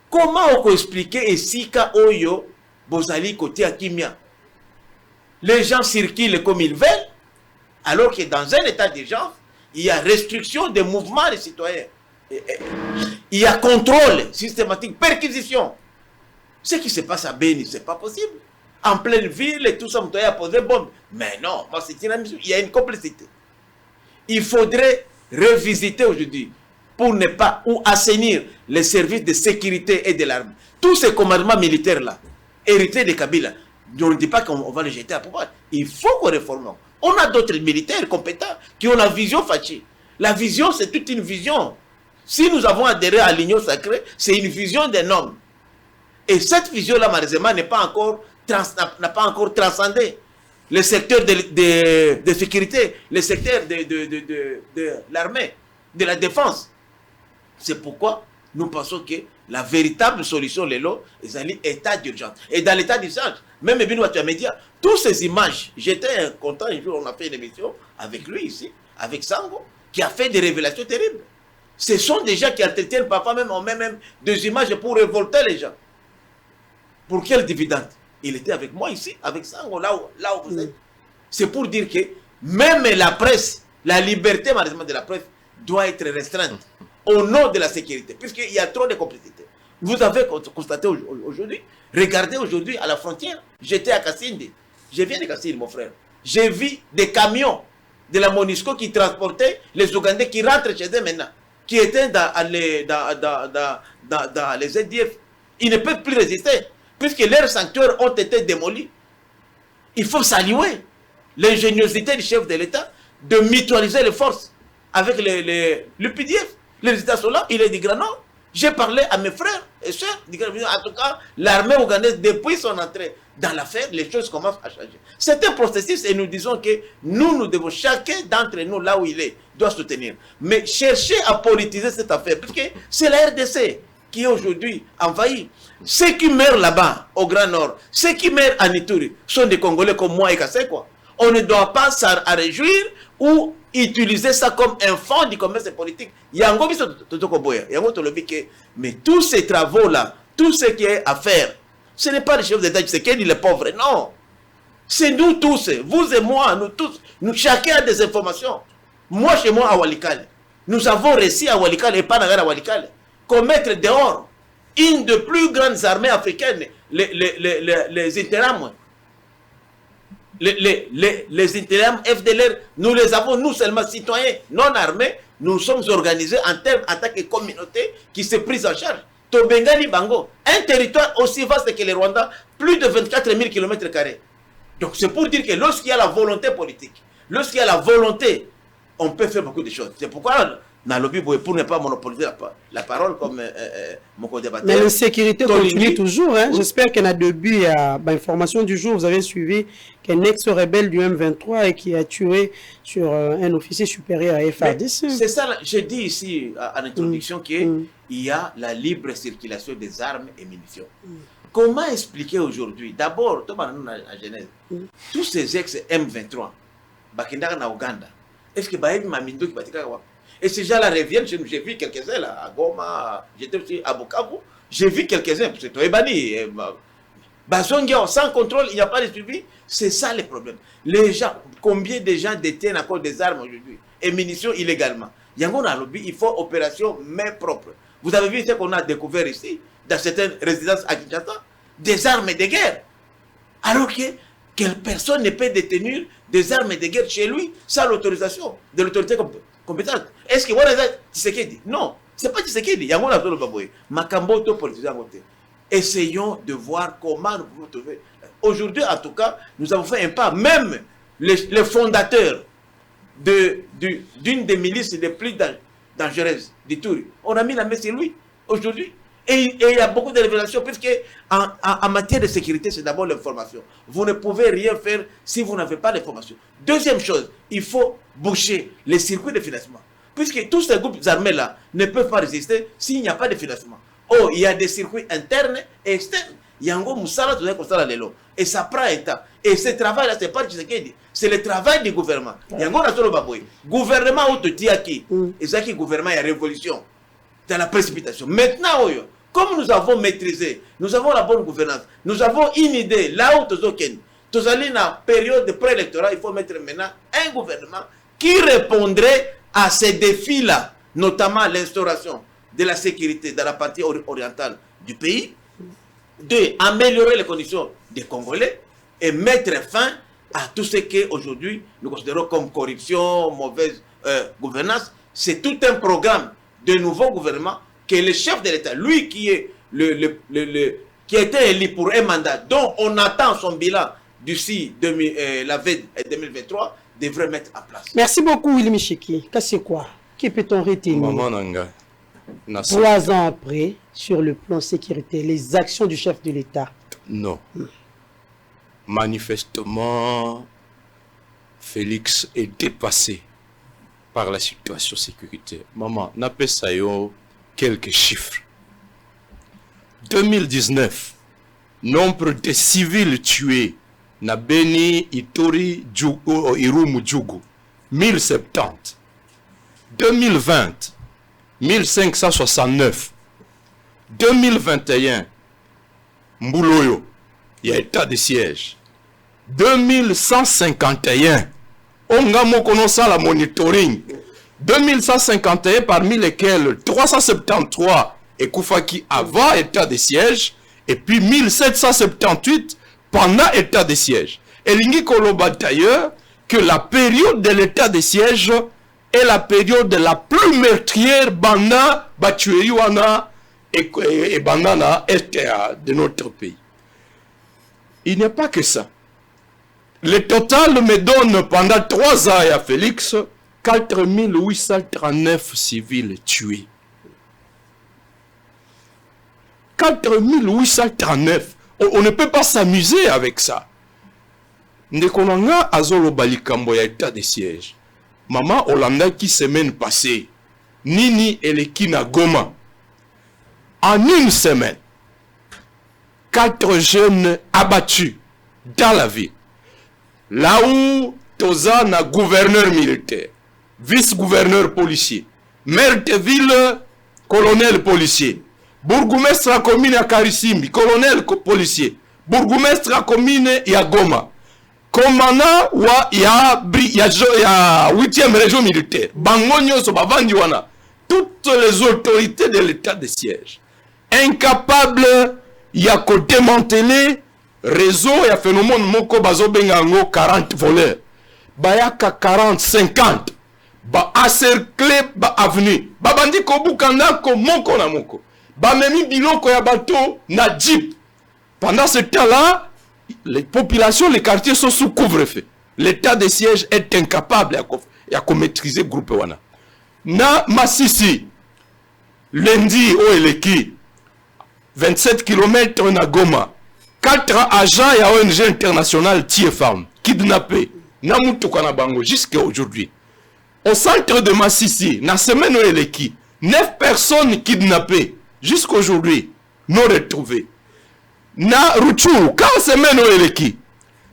Comment on peut expliquer ici qu'à Oyo, Bozali côté à Kimia, les gens circulent comme ils veulent, alors que dans un état d'urgence, il y a restriction des mouvements des citoyens. Il y a contrôle systématique, perquisition. Ce qui se passe à Beni, ce n'est pas possible. En pleine ville, et tout ça, on a posé bombe. Mais non, il y a une complicité. Il faudrait revisiter aujourd'hui pour ne pas ou assainir les services de sécurité et de l'armée. Tous ces commandements militaires-là, hérités de Kabila, on ne dit pas qu'on va les jeter à pouvoir. Il faut qu'on réforme. On a d'autres militaires compétents qui ont la vision fâchée. La vision, c'est toute une vision. Si nous avons adhéré à l'union sacrée, c'est une vision d'un homme. Et cette vision-là, malheureusement, n'a pas encore transcendé le secteur de sécurité, le secteur de l'armée, de la défense. C'est pourquoi nous pensons que la véritable solution, c'est l'état d'urgence. Et dans l'état d'urgence, même Benoît Média, toutes ces images, j'étais content, un jour on a fait une émission avec lui ici, avec Sango, qui a fait des révélations terribles. Ce sont des gens qui entretiennent parfois même, on met même des images pour révolter les gens. Pour quel dividende? Il était avec moi ici, avec Sango, là où vous êtes. C'est pour dire que même la presse, la liberté malheureusement de la presse doit être restreinte au nom de la sécurité, puisqu'il y a trop de complicité. Vous avez constaté aujourd'hui, regardez aujourd'hui à la frontière, j'étais à Kassindi, je viens de Kassindi mon frère, j'ai vu des camions de la MONUSCO qui transportaient les Ougandais qui rentrent chez eux maintenant, qui étaient dans les ZDF. Ils ne peuvent plus résister, puisque leurs sanctuaires ont été démolis. Il faut saluer l'ingéniosité du chef de l'État de mutualiser les forces avec le PDF. Les résultats sont là, il est du Grand Nord. J'ai parlé à mes frères et sœurs du Grand Nord. En tout cas, l'armée ougandaise, depuis son entrée dans l'affaire, les choses commencent à changer. C'est un processus et nous disons que nous devons, chacun d'entre nous, là où il est, doit soutenir. Mais chercher à politiser cette affaire, parce que c'est la RDC qui est aujourd'hui envahie. Ceux qui meurent là-bas, au Grand Nord, ceux qui meurent à Ituri, sont des Congolais comme moi et Kassé, quoi. On ne doit pas s'en réjouir ou utiliser ça comme un fond du commerce politique. Mais tous ces travaux-là, tout ce qui est à faire, ce n'est pas le chef d'État Tshisekedi, les pauvres, non. C'est nous tous, vous et moi, nous tous, chacun a des informations. Moi, chez moi, à Walikale, nous avons réussi à Walikale et pas à Walikale, commettre dehors une des plus grandes armées africaines, les Interam. Les intérim FDLR, nous les avons, nous seulement citoyens non armés, nous sommes organisés en tant que communauté qui s'est prise en charge. Tobengani Bango, un territoire aussi vaste que le Rwanda, plus de 24 000 km². Donc c'est pour dire que lorsqu'il y a la volonté politique, lorsqu'il y a la volonté, on peut faire beaucoup de choses. C'est pourquoi dans le lobby, pour ne pas monopoliser la parole comme mon co-débatteur. Mais l'insécurité continue toujours. Hein? J'espère qu'il y a début à l'information du jour. Vous avez suivi qu'un ex-rebelle du M23 et qui a tué sur un officier supérieur à FARDC. C'est ça, je dis ici en introduction qu'il y a la libre circulation des armes et munitions. Comment expliquer aujourd'hui, d'abord, en Genèse, tous ces ex-M23, Bakindara na Ouganda, est-ce que Baïbi Mamindo qui batika wap? Et ces gens-là reviennent chez nous. J'ai vu quelques-uns là, à Goma, j'étais aussi à Bukavu, j'ai vu quelques-uns, c'est Toebani, Bazongia, sans contrôle, il n'y a pas de suivi. C'est ça le problème. Les gens, combien de gens détiennent encore des armes aujourd'hui et munitions illégalement? Yangon a lobby, il faut opération main propre. Vous avez vu ce qu'on a découvert ici, dans certaines résidences à Kinshasa, des armes de guerre. Alors que quelle personne ne peut détenir des armes de guerre chez lui sans l'autorisation de l'autorité compétente? Est-ce que voilà Tshisekedi? Non, c'est pas Tshisekedi. Yangon a le baboy. Makamboto politisé à côté. Essayons de voir comment nous pouvons trouver. Aujourd'hui, en tout cas, nous avons fait un pas. Même les fondateurs d'une des milices les plus dangereuses du Tour, on a mis la main sur lui aujourd'hui. Et il y a beaucoup de révélations, puisque en matière de sécurité, c'est d'abord l'information. Vous ne pouvez rien faire si vous n'avez pas d'information. Deuxième chose, il faut boucher les circuits de financement. Puisque tous ces groupes armés-là ne peuvent pas résister s'il n'y a pas de financement. Oh, il y a des circuits internes et externes. Yango Moussala, tout ça, et ça prend un temps. Et ce travail-là, c'est pas Tshisekedi, c'est le travail du gouvernement. Yango Natolo Baboy. Gouvernement ou Totiaki, et ça qui gouvernement, il y a révolution dans la précipitation. Maintenant, comme nous avons maîtrisé, nous avons la bonne gouvernance, nous avons une idée, là où tous allons dans la période de préélectorat, il faut mettre maintenant un gouvernement qui répondrait à ces défis-là, notamment l'instauration de la sécurité dans la partie orientale du pays, d'améliorer les conditions des Congolais et mettre fin à tout ce qu'aujourd'hui nous considérons comme corruption, mauvaise gouvernance. C'est tout un programme de nouveau gouvernement que le chef de l'État, lui qui est qui a été élu pour un mandat dont on attend son bilan d'ici la veille 2023, devrait mettre en place. Merci beaucoup, Willy Michiki. Qu'est-ce quoi? Qui peut-on retenir? Maman Nanga. 3 ans après, sur le plan sécurité, les actions du chef de l'État? Non. Manifestement, Félix est dépassé par la situation sécuritaire. Maman, n'appelle ça quelques chiffres. 2019, nombre de civils tués na Beni, Ituri, Irumu, Djougou, 1070. 2020, 1569. 2021, Mbouloyo, il y a état de siège. 2151, on a connaissant la monitoring. 2151 parmi lesquels 373 et Koufaki avant état de siège et puis 1778 pendant état de siège. Et Lingi Koloba d'ailleurs que la période de l'état de siège est la période la plus meurtrière banda Batueriwana et Bandana est de notre pays. Il n'y a pas que ça. Le total me donne pendant 3 ans à Félix 4839 civils tués. 4839. On ne peut pas s'amuser avec ça. Ndekonanga azolo balikambo ya état de siège. Maman Olanda qui semaine passée, Nini Elekina Goma. En une semaine, 4 jeunes abattus dans la ville. Là où Toza na gouverneur militaire, vice-gouverneur policier, maire de ville, colonel policier, bourgmestre à commune à Karisimbi, colonel policier, bourgmestre à commune à Goma, commandant il y a 8e région militaire, Bangonyo Sobavandiwana, toutes les autorités de l'état de siège, incapables, il y a qu'à démanteler réseau et phénomène moko bazo bengango 40 voleurs. Bayaka 40, 50. Ba acercler ba avenue. Ba bandi ko bukanda ko moko na moko. Bamemi biloko ya bateau na jeep. Pendant ce temps-là, les populations, les quartiers sont sous couvre-feu. L'état de siège est incapable à maîtriser le groupe wana. Na Masisi, lundi au Eleki, 27 km na Goma, 4 agents et ONG internationale TFAM kidnappés. Na mutuka na bango jusqu'à aujourd'hui. Au centre de Masisi, na semaine au Eleki, 9 personnes kidnappées jusqu'à aujourd'hui, non retrouvées. Na Rutshuru, 4 semaines au Eleki.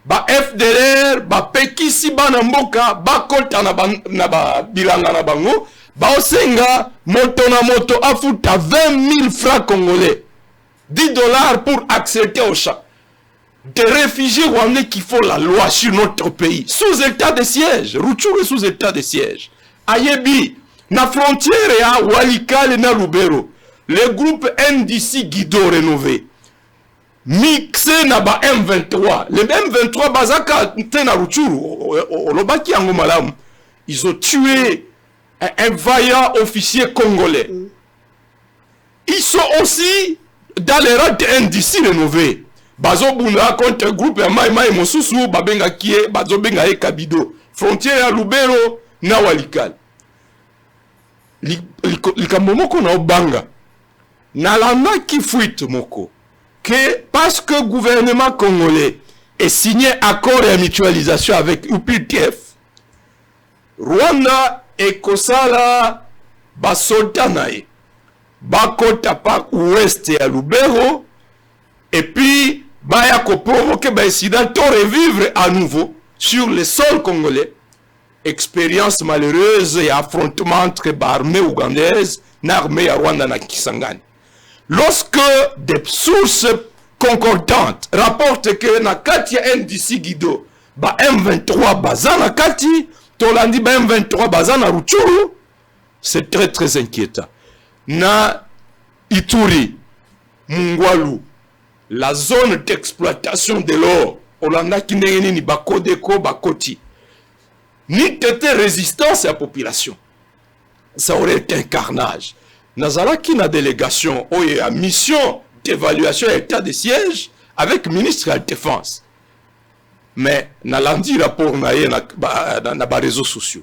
Ba FDLR, ba pekisi bana mboka, ba kota na ba bilanga na bango, ba osenga moto na moto afuta 20 000 francs congolais. $10 pour accepter au chat. Des réfugiés rwandais qui font la loi sur notre pays. Sous état de siège. Rutshuru sous état de siège. Ayebi, na frontière ya Walikale na Lubero. Le groupe NDC Guido rénové. Mixé na ba M23. Les M23 bazaka na Rutshuru. Olobaki yango malamu. Ils ont tué un vaillant officier congolais. Ils sont aussi dans les rangs de NDC rénové. Bazo buna contre groupe ya Mai Mosusu babenga kie bazo benga e Kabido. Frontière ya Lubero na Walikale. Likambo moko na obanga. Na landa ki fuite moko. Que parce que le gouvernement congolais est signé accord et mutualisation avec UPTF, Rwanda et Kosala Basotanae, Bakota Park Ouest et à Lubero, et puis Baya ko provoquer un incident pour revivre à nouveau sur le sol congolais. Expérience malheureuse et affrontement entre l'armée ougandaise et l'armée Rwanda na Kisangani. Lorsque des sources concordantes rapportent que na kati ya NDC Guido, ba M23 baza na kati, tolandi ba M23 baza na Rutshuru, c'est très très inquiétant. Na Ituri, Mungwalu, la zone d'exploitation de l'or, Olanda Kindengeni ni Bakodeko Bakoti, ni tete résistance à la population. Ça aurait été un carnage. Nazalaki na délégation ou à mission d'évaluation et état de siège avec ministre de la défense. Mais nalandi rapport na ba réseaux sociaux.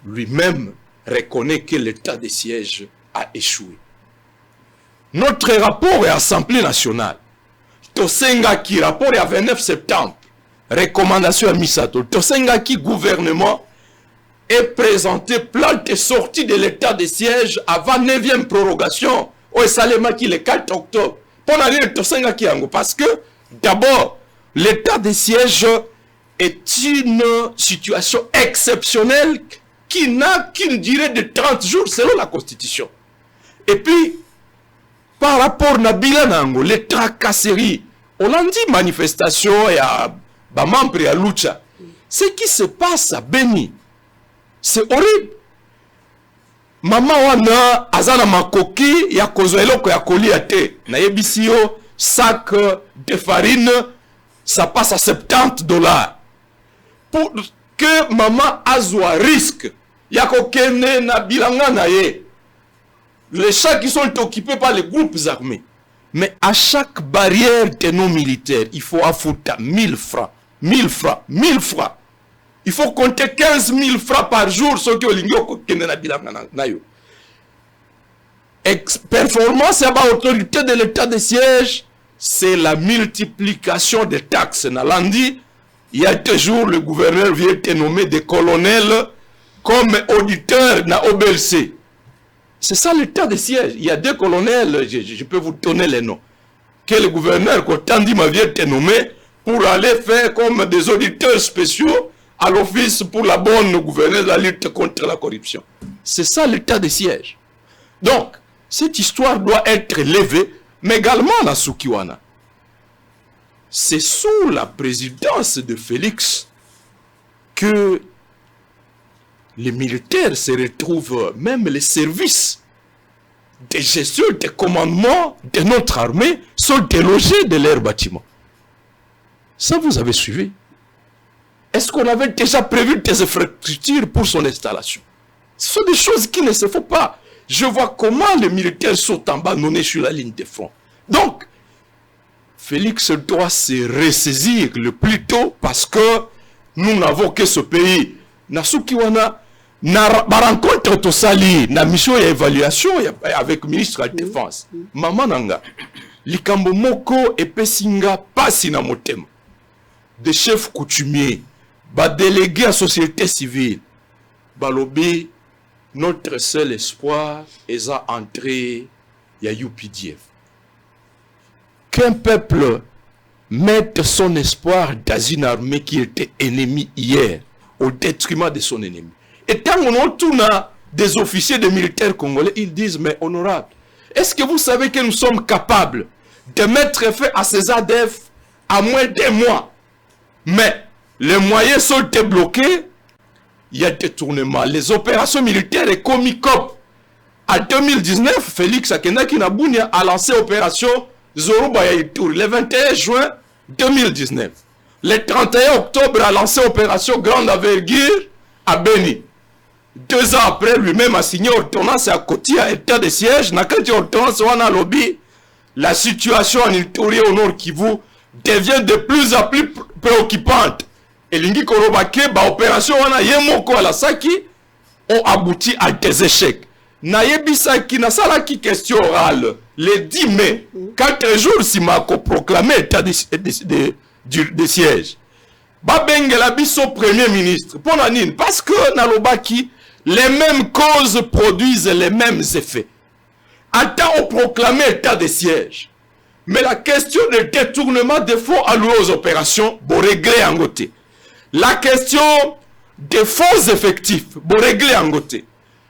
Lui-même reconnaît que l'état de siège a échoué. Notre rapport est Assemblée nationale. Tosenga qui rapport est à 29 septembre. Recommandation à Misato. Tosenga qui gouvernement est présenté plan de sortie de l'état de siège avant 9e prorogation au Salemaki le 4 octobre. Pour aller Tosenga qui yango parce que d'abord l'état de siège est une situation exceptionnelle qui n'a qu'une durée de 30 jours selon la constitution. Et puis par rapport à Bilanango, les tracasseries, on a dit manifestation et à Bamambri à Lucha. Ce qui se passe à Beni, c'est horrible. Maman wana azana makoki ya kozoeloko ya kolia te. Na yebisio sac de farine ça passe à $70. Pour que maman azwa risque ya kokene na bilanga na ye. Les chats qui sont occupés par les groupes armés. Mais à chaque barrière de nos militaires, il faut affouter 1000 francs. 1000 francs. 1000 francs. Il faut compter 15 000 francs par jour, ce qui est performance à l'autorité de l'état de siège, c'est la multiplication des taxes. Nalandi, il y a toujours le gouverneur vient être nommé des colonels comme auditeur na OBLC. C'est ça l'état de siège. Il y a 2 colonels, je peux vous donner les noms. Que le gouverneur, quand Tandi m'a été nommé pour aller faire comme des auditeurs spéciaux à l'office pour la bonne gouvernance, la lutte contre la corruption. C'est ça l'état de siège. Donc, cette histoire doit être levée, mais également la Sukiwana. C'est sous la présidence de Félix que les militaires se retrouvent, même les services de gestion, de commandement de notre armée sont délogés de leurs bâtiments. Ça, vous avez suivi? Est-ce qu'on avait déjà prévu des infrastructures pour son installation? Ce sont des choses qui ne se font pas. Je vois comment les militaires sont abandonnés sur la ligne de front. Donc, Félix doit se ressaisir le plus tôt parce que nous n'avons que ce pays. Nasukiwana, na rencontre tosali, na mission d'évaluation avec le ministre de la Défense. Maman Nanga, likambo moko epesinga pasi na motema. Des chefs coutumiers, ba délégués à société civile, balobi, notre seul espoir est à entrer à UPDF. Qu'un peuple mette son espoir dans une armée qui était ennemie hier, au détriment de son ennemi. Et quand on tourne des officiers, des militaires congolais, ils disent, mais honorable, est-ce que vous savez que nous sommes capables de mettre fin à ces ADF à moins d'un mois? Mais les moyens sont débloqués, il y a détournement. Les opérations militaires et Comicop. En 2019, Félix Akendaki Nabounia a lancé l'opération Zoruba Yaitour le 21 juin 2019. Le 31 octobre a lancé l'opération Grande Envergure à Beni. 2 ans après, lui-même a signé ordonnance à Koti à état de siège. Nakati ordonnance wana lobby, la situation en Ituri au nord Kivu devient de plus en plus préoccupante. Et l'ingi korobake, ba opération wana yemoko à la Saki ont abouti à des échecs. Nayebisaki na salaki question orale le 10 mai, 4 jours si mako proclamé état de siège. Babengela biso premier ministre. Pour nanine, parce que nalobaki, les mêmes causes produisent les mêmes effets. Attends, on proclamé état de siège. Mais la question de détournement des fonds alloués aux opérations, bon régler en côté. La question des faux effectifs, bon régler en côté.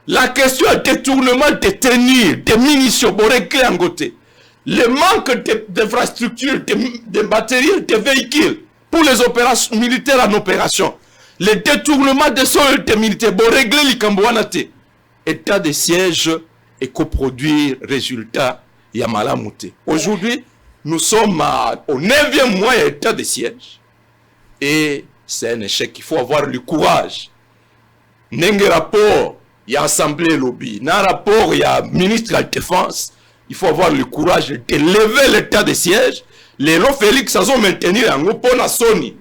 La question de détournement des tenues, des munitions, bon régler en côté. Le manque d'infrastructures, de matériel, de véhicules pour les opérations militaires en opération. Le détournement des sols des militaires, bon régler les Kambouanate. État de siège et coproduire résultat Yamalamouté. Aujourd'hui, nous sommes au 9e mois d'état de siège. Et c'est un échec. Il faut avoir le courage. N'engue rapport, il y a assemblée lobby. N'a rapport, il y a ministre de la Défense. Il faut avoir le courage de lever l'état de siège. Les lots Félix, ça ont maintenir un pour la Sony.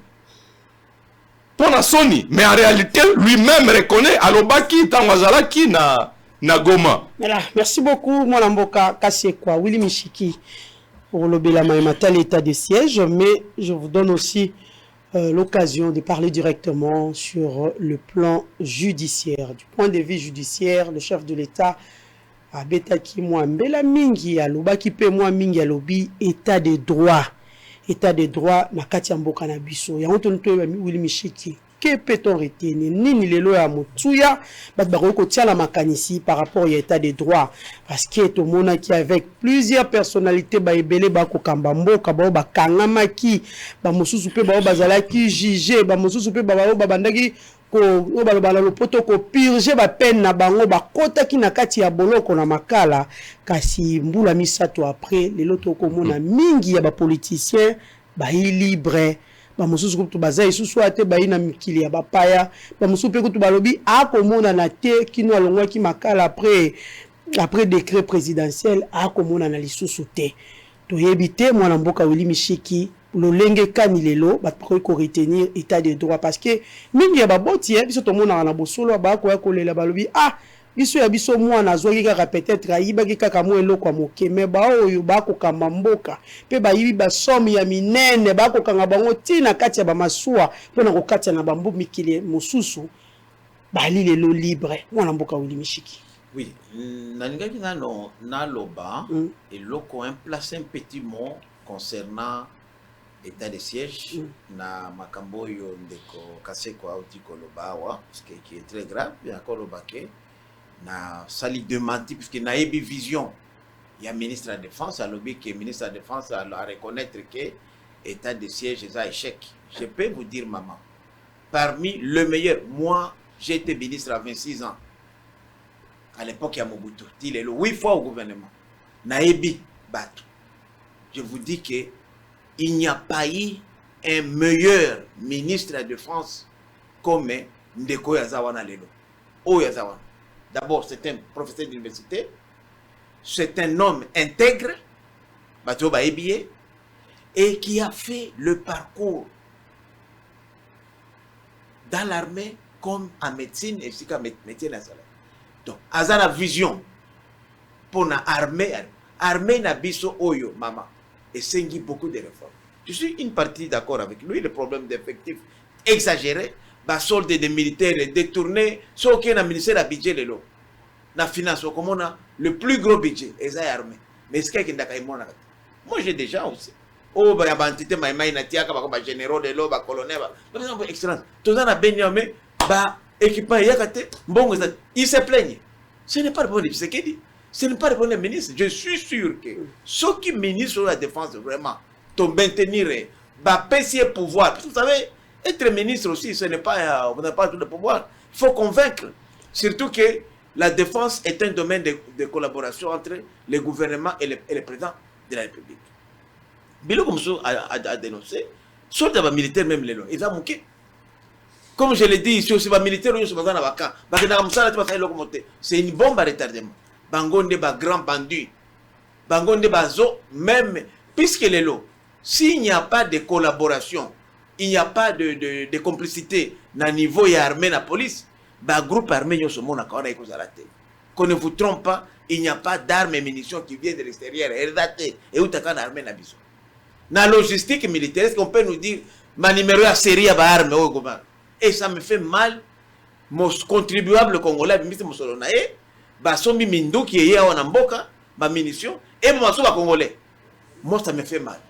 Pour la Sony. Mais en réalité, lui-même reconnaît Alobaki, Tangwazalaki, na Goma. Voilà. Merci beaucoup, Mwanamboka Kasekwa, Willy Michiki, pour le Belamaïmata, l'état de siège. Mais je vous donne aussi l'occasion de parler directement sur le plan judiciaire. Du point de vue judiciaire, le chef de l'État a betaki Mwambela mingi ya lobaki pe mwa mingi ya lobi état de droit. État de droit na kati ya mboka na biso. Ya ntonto to Willy Michiki. Que peut-on retenir? Nini lelo ya motuya bat ba ko tia la makanisi par rapport à état de droit parce que tout le monde qui avec plusieurs personnalités ba ebele ba ko kamba mboka ba ba kangama ki ba mosusu pe ba bazala ki juger ba mosusu pe ba bandaki ko ba lopoto ko purger ba peine na bango ba kota ki na kati ya boloko na makala kasi mbula misato après lelo to ko mona mingi ya ba politiciens ba libre ba mususu kutu bazai susu ate baina mikili ya bapaya ba mususu pe kutu balobi akomona na te kino alongwa ki makala après décret présidentiel akomona na lisusu te to yebite mwana mboka Willy Michiki lolenge kani lelo ba ko retenir état de droit parce que mingi ya baboti biso to mona na bosolo ba ko ya kolela balobi biso ya biso mwana azwaki kaka peut-être ayibaki kaka mo eloko moke me ba oyo bakokamba mboka pe bayibi basomi ya minene bakokanga bango tina kati ya bamasuwa mpona kokatia na bambu mikili mosusu bali lelo libre mwana mboka Willy Michiki. Oui, nalingaki nano naloba eloko un petit mot concernant état de siège na makambo oyo ndeko Kasekwa auti koloba awa qui est très grave bien koloba ke na sali demandi puisque na ebi vision il y a ministre de la défense à lobby que ministre de la défense à reconnaître que état de siège est un échec. Je peux vous dire maman, parmi le meilleur, moi j'ai été ministre à 26 ans à l'époque il y a Mobutu, il est le 8 fois au gouvernement na ebi bato. Je vous dis que il n'y a pas eu un meilleur ministre de la défense comme Ndeko Yazawana lelo. Oh Yazawana. d'abord, c'est un professeur d'université, c'est un homme intègre, et qui a fait le parcours dans l'armée comme en médecine et aussi comme métier national. Donc, à la vision pour l'armée, l'armée n'a biso oyo, maman, et c'est beaucoup de réformes. Je suis une partie d'accord avec lui, le problème d'effectifs exagéré, la solde des militaires détourné, ce qui est un ministère à budget, la finance, comme on a le plus gros budget, et ça est armé. Mais ce qui est moi j'ai déjà aussi. Oh, bah, il y a entité, bah, généraux de l'eau, bah, colonel, bah, excellence. Tout ça, Benjamin, bah, équipement, bon, il se plaignent. Ce n'est pas le problème de Tshisekedi. Ce n'est pas le problème des ministres. Je suis sûr que ceux qui ministrent de la défense, vraiment, te maintenir, bah, pèser pouvoir. Vous savez, être ministre aussi, ce n'est pas, vous n'avez pas tout le pouvoir. Il faut convaincre. Surtout que la défense est un domaine de collaboration entre le gouvernement et le président de la République. Bilo comme ça a dénoncé, soit des militaires même les lois, ils ont manqué. Comme je l'ai dit ici aussi, les militaires c'est une bombe à retardement. Bangonde ba grand bandu, bangonde bazo même puisque les lois, s'il n'y a pas de collaboration, il n'y a pas de complicité na niveau et armée na police, ba groupe armé yo se monde encore na ekozalate. Qu'on ne vous trompe pas, il n'y a pas d'armes et munitions qui viennent de l'extérieur. Et où t'as armée na biso. Dans la logistique militaire, est-ce qu'on peut nous dire ma numéro à série à armes au gouvernement? Et ça me fait mal. Mon contribuable congolais, M. Moussolonae, Basombi Mindou qui est en Amboka, ma munition, et mon souba congolais. Moi, ça me fait mal.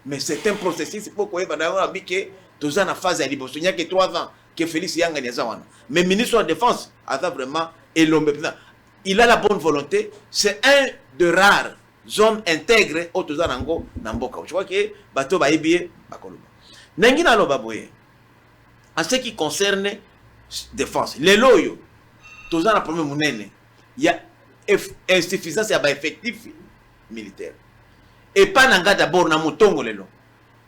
Mais c'est un processus, c'est pourquoi il va avoir que tous en phase à Liboso. Il n'y a que 3 ans que Félix Yang Niazawana. Mais ministre de la Défense, a vraiment, et l'homme, il a la bonne volonté. C'est un de rares hommes intègres au Toza Nango Namboka. Je crois que bateau va ébier Bakoloba. Nengina Lobaboye. En ce qui concerne défense, les loyaux, Toza na premier mounene, il y a insuffisance à effectif militaire. Et pas nanga d'abord na Mutongo lelo.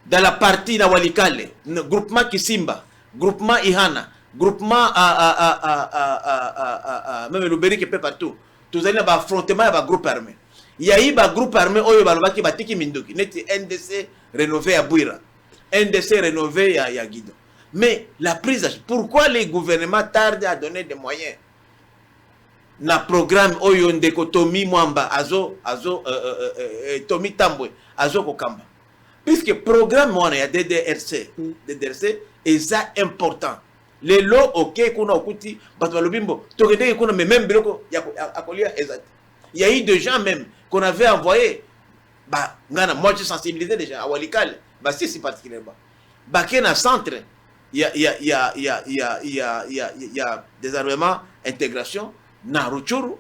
Dans la partie na Walikale, groupement Kisimba, groupement Ihana, groupement même le Beri qui peut partout. Toza na ba affrontement ba groupe armé. Il y a eu un groupe armé oyo balobaki batiki minduki neti NDC rénové à Bouira, NDC rénové à Guido. Mais la prise, pourquoi les gouvernements tardent à donner des moyens? Na programme oyo ndeko Tomi Mwamba azo Tomi Tambwe azo kokamba. Puisque programme wana ya DDRC est ça important. Les lots ok kuna okuti bato balobimbo tokende kuna même biloko ya akolia exact. Il y a eu des gens même qu'on avait envoyé, bah, moi j'ai sensibilisé déjà à Walikale, bah, si particulièrement. Bah, qu'il y a un centre, il y a des armements, intégration, na Ruchuru,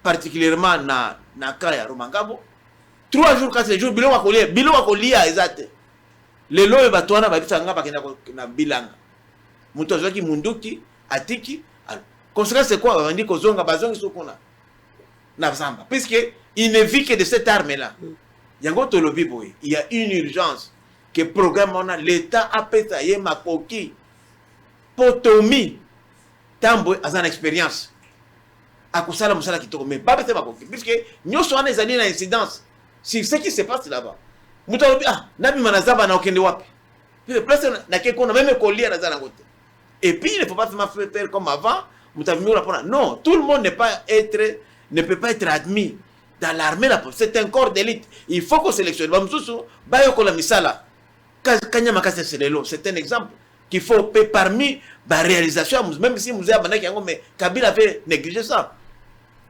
particulièrement na Kaya Rumangabo. 3 jours, 4 jours, bilo wakolia, exact. Les lois, bah, toi, bah, ça na bilanga. Mutozoki munduki, atiki, conséquence c'est quoi? On dit que zonga, bazongi sokona. Puisqu'il ne vit que de cette arme-là. Il y a une urgence que programme l'État a pété ma coquille pour Tomi Tambwe à son expérience. À Kusala Moussala qui tourne, mais pas pété ma coquille. Puisque nous sommes des années d'incidence. C'est ce qui se passe là-bas. Moutalobi, Nabi Manazaba n'a aucun de wapi. Puis place n'a qu'un même collier à la côté. Et puis il ne faut pas faire comme avant. Non, tout le monde ne peut pas être admis dans l'armée. C'est un corps d'élite. Il faut qu'on sélectionne. C'est un exemple qu'il faut parmi les réalisations, même si nous avons mais Kabila avait négligé ça.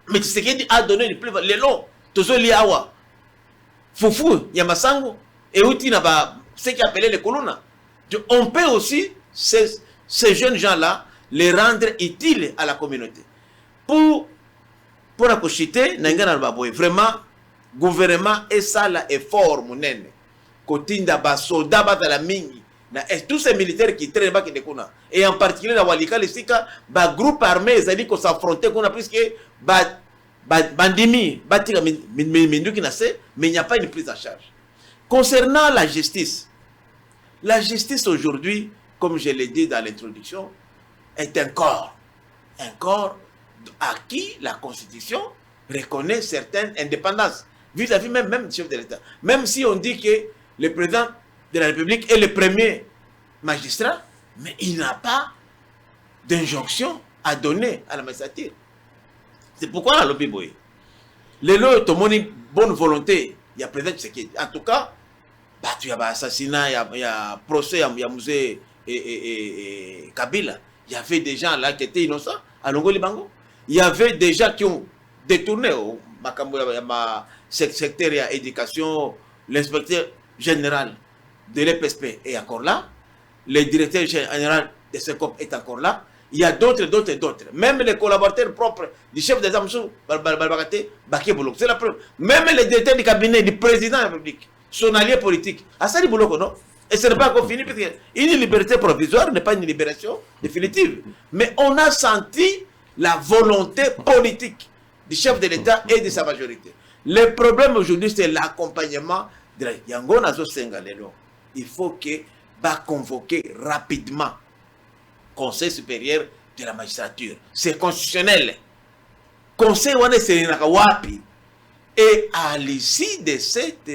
Mais ce qui a donné le plus les lots, tous les awa, Foufou, Yamasango, et Outi n'a ce qui appelé les colonnes. On peut aussi, ces jeunes gens-là, les rendre utiles à la communauté. Pour la cochité, vraiment, gouvernement et ça là est fort, mon nène. Kotinda ba soldat ba la mingi. Tous ces militaires qui traînent qui déconnent. Et en particulier la Walika, les Sika, ba groupe armé, ils ont dit qu'on s'affrontait, qu'on a plus que bandimi, batika mindu qui n'a fait, mais il n'y a pas une prise en charge. Concernant la justice aujourd'hui, comme je l'ai dit dans l'introduction, est un corps à qui la Constitution reconnaît certaines indépendances vis-à-vis même du chef de l'État. Même si on dit que le président de la République est le premier magistrat, mais il n'a pas d'injonction à donner à la magistrature. C'est pourquoi le Biboye. Les lois, tout le monde bonne volonté. Il y a président Tshisekedi. En tout cas, bah, il y a assassinat, il y a procès, il y a musée et Kabila. Il y avait des gens là qui étaient innocents à Longo-Libango. Il y avait des gens qui ont détourné au secteur et éducation, l'inspecteur général de l'EPSP est encore là, le directeur général de SECOP est encore là, il y a d'autres. Même les collaborateurs propres du chef des armes, c'est la preuve. Même les directeurs du cabinet du président de la République, son allié politique, Assali Bouloko, non? Et ce n'est pas encore fini, parce qu'une liberté provisoire n'est pas une libération définitive. Mais on a senti la volonté politique du chef de l'État et de sa majorité. Le problème aujourd'hui, c'est l'accompagnement de la Yango Nazo Sengalelo. Il faut que va convoquer rapidement Conseil supérieur de la magistrature. C'est constitutionnel. Conseil Wane Senakawapi. Et à l'issue de cette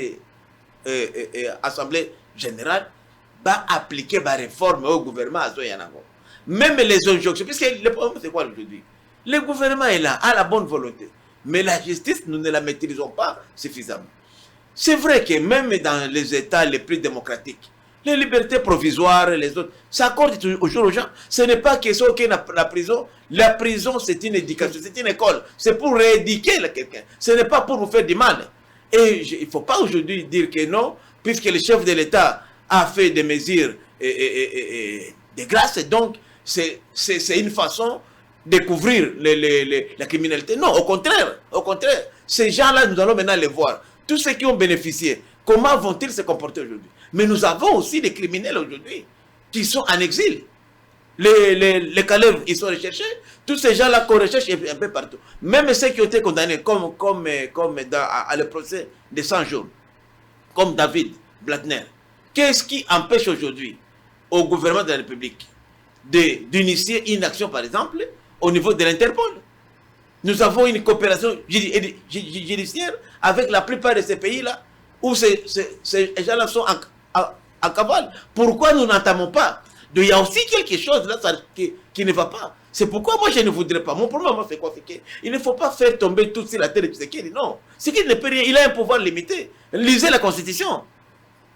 Assemblée générale, va appliquer la réforme au gouvernement à Zoyanango. Même les injonctions, puisque le problème c'est quoi aujourd'hui? Le gouvernement est là, a la bonne volonté. Mais la justice, nous ne la maîtrisons pas suffisamment. C'est vrai que même dans les États les plus démocratiques, les libertés provisoires, les autres, ça accorde toujours aux gens. Ce n'est pas que c'est la prison. La prison, c'est une éducation, c'est une école. C'est pour rééduquer quelqu'un. Ce n'est pas pour vous faire du mal. Et il ne faut pas aujourd'hui dire que non, puisque le chef de l'État a fait des mesures de grâce. Donc, c'est une façon de couvrir la criminalité. Non, au contraire. Ces gens-là, nous allons maintenant les voir. Tous ceux qui ont bénéficié, comment vont-ils se comporter aujourd'hui? Mais nous avons aussi des criminels aujourd'hui qui sont en exil. Les Calèves, ils sont recherchés. Tous ces gens-là qu'on recherche un peu partout. Même ceux qui ont été condamnés, comme à le procès de 100 jours, comme David Blattner. Qu'est-ce qui empêche aujourd'hui au gouvernement de la République d'initier une action, par exemple, au niveau de l'Interpol? Nous avons une coopération judiciaire avec la plupart de ces pays-là, où ces gens-là sont en cavale. Pourquoi nous n'entamons pas? Il y a aussi quelque chose là qui ne va pas. C'est pourquoi moi je ne voudrais pas. Mon problème, c'est quoi? Il ne faut pas faire tomber tout sur la tête de Tshisekedi. Non. Tshisekedi ne peut rien. Il a un pouvoir limité. Lisez la Constitution.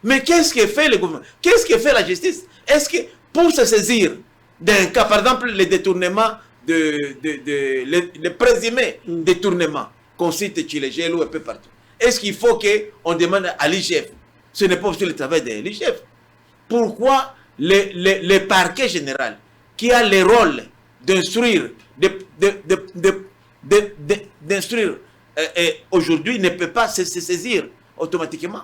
Mais qu'est-ce que fait le gouvernement? Qu'est-ce que fait la justice? Est-ce que pour se saisir d'un cas, par exemple, le détournement le présumé détournement qu'on cite chez les GLO un peu partout, est-ce qu'il faut qu'on demande à l'IGF? Ce n'est pas aussi le travail de l'IGF. Pourquoi le parquet général, qui a le rôle d'instruire, d'instruire aujourd'hui, ne peut pas se saisir automatiquement?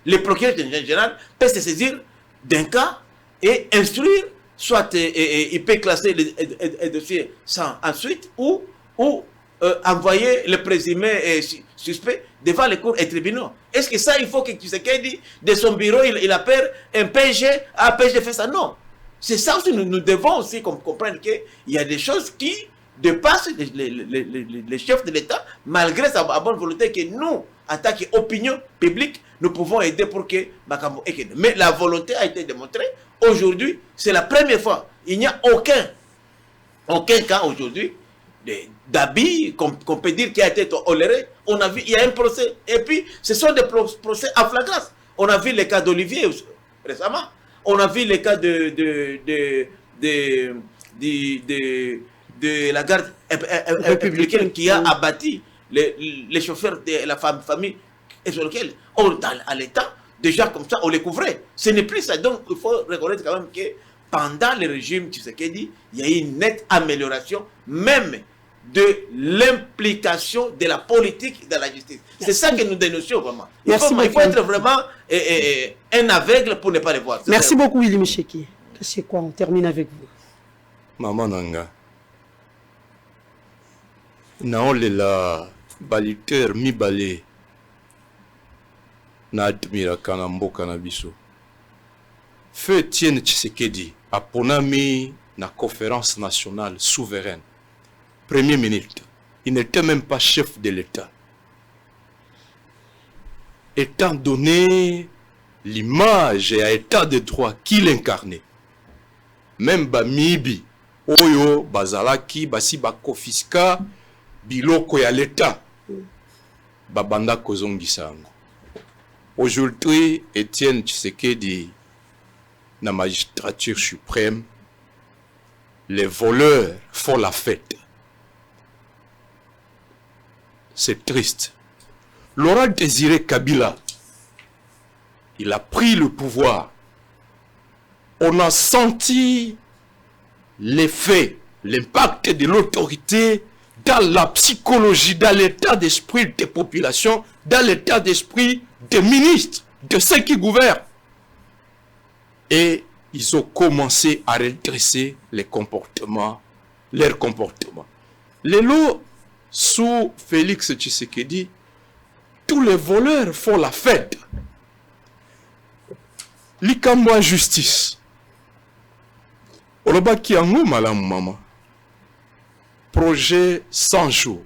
Le procureur général peut se saisir d'un cas et instruire, soit il peut classer le dossier sans ensuite, ou envoyer le présumé suspect devant les cours et tribunaux. Est-ce que ça, il faut que Tshisekedi, de son bureau, il appelle un PG, un PG fait ça? Non. C'est ça aussi, nous devons aussi comprendre qu'il y a des choses qui dépassent les chefs de l'État, malgré sa bonne volonté que nous, en tant qu'opinion publique, nous pouvons aider pour que Bakambo ait. Mais la volonté a été démontrée. Aujourd'hui, c'est la première fois. Il n'y a aucun cas aujourd'hui d'habits qu'on peut dire qui a été toléré. On a vu, il y a un procès. Et puis, ce sont des procès en flagrance. On a vu le cas d'Olivier récemment. On a vu le cas de la garde républicaine qui a abattu les chauffeurs de la famille et sur lequel, à l'État, déjà comme ça, on les couvrait. Ce n'est plus ça. Donc, il faut reconnaître quand même que pendant le régime Tshisekedi, il y a eu une nette amélioration, même de l'implication de la politique dans la justice. C'est ça que nous dénoncions vraiment. Il faut être vraiment un aveugle pour ne pas le voir. Merci beaucoup, Willy Micheki. C'est quoi? On termine avec vous. Maman Nanga. Naolela baliteur mibale na admira kana mboka na biso. Feu Etienne Tshisekedi aponami na conférence nationale souveraine Premier ministre. Il n'était même pas chef de l'État. Étant donné l'image et l'état de droit qu'il incarnait, même Bamibi, Oyo, Bazalaki, Basi Bakofiska, Biloko ya l'État, Babanda Kozongisango. Aujourd'hui, Étienne Tshisekedi, la magistrature suprême, les voleurs font la fête. C'est triste. Laurent Désiré Kabila, il a pris le pouvoir. On a senti l'effet, l'impact de l'autorité dans la psychologie, dans l'état d'esprit des populations, dans l'état d'esprit des ministres, de ceux qui gouvernent. Et ils ont commencé à redresser les comportements, leurs comportements. Les lots sous Félix Tshisekedi, tous les voleurs font la fête. Likambo justice. Oloba Kiango malam mama. Projet 100 jours.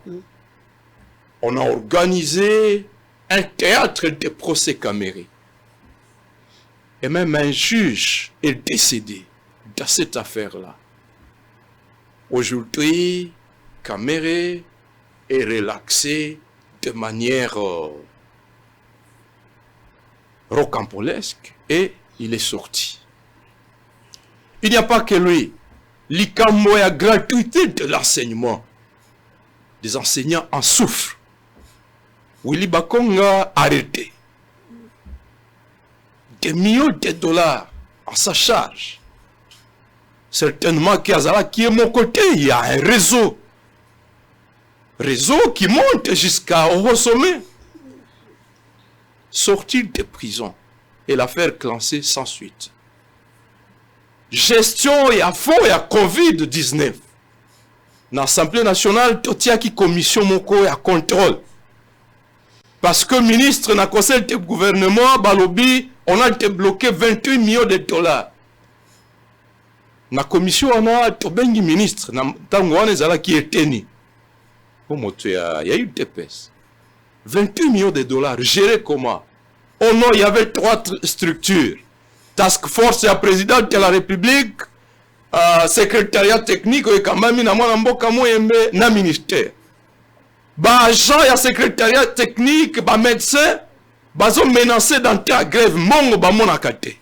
On a organisé un théâtre de procès caméré. Et même un juge est décédé dans cette affaire-là. Aujourd'hui, Caméré est relaxé de manière rocambolesque et il est sorti. Il n'y a pas que lui. Likambo et la gratuité de l'enseignement. Des enseignants en souffrent. Willy Bakonga arrêté. Des millions de dollars à sa charge. Certainement qu'Azala qui est mon côté, il y a un réseau. Réseau qui monte jusqu'au sommet. Sorti de prison et l'affaire classée sans suite. Gestion et à fond et à Covid-19. Dans l'Assemblée nationale, il y a une commission moko et à contrôle. Parce que le ministre n'a conseil de gouvernement, Balobi, on a débloqué 28 millions de dollars. La commission, on a un ministre, qui est tenu. Il y a eu des pèses. 28 millions de dollars, gérés comment? Oh non, il y avait 3 structures. Task Force, la présidente de la République, secrétariat technique, et quand même, na ministère. Bah, agent, il y a secrétariat technique, bah, médecin, bah, ils ont menacé d'entrer à grève, mongo, bah, mon akate.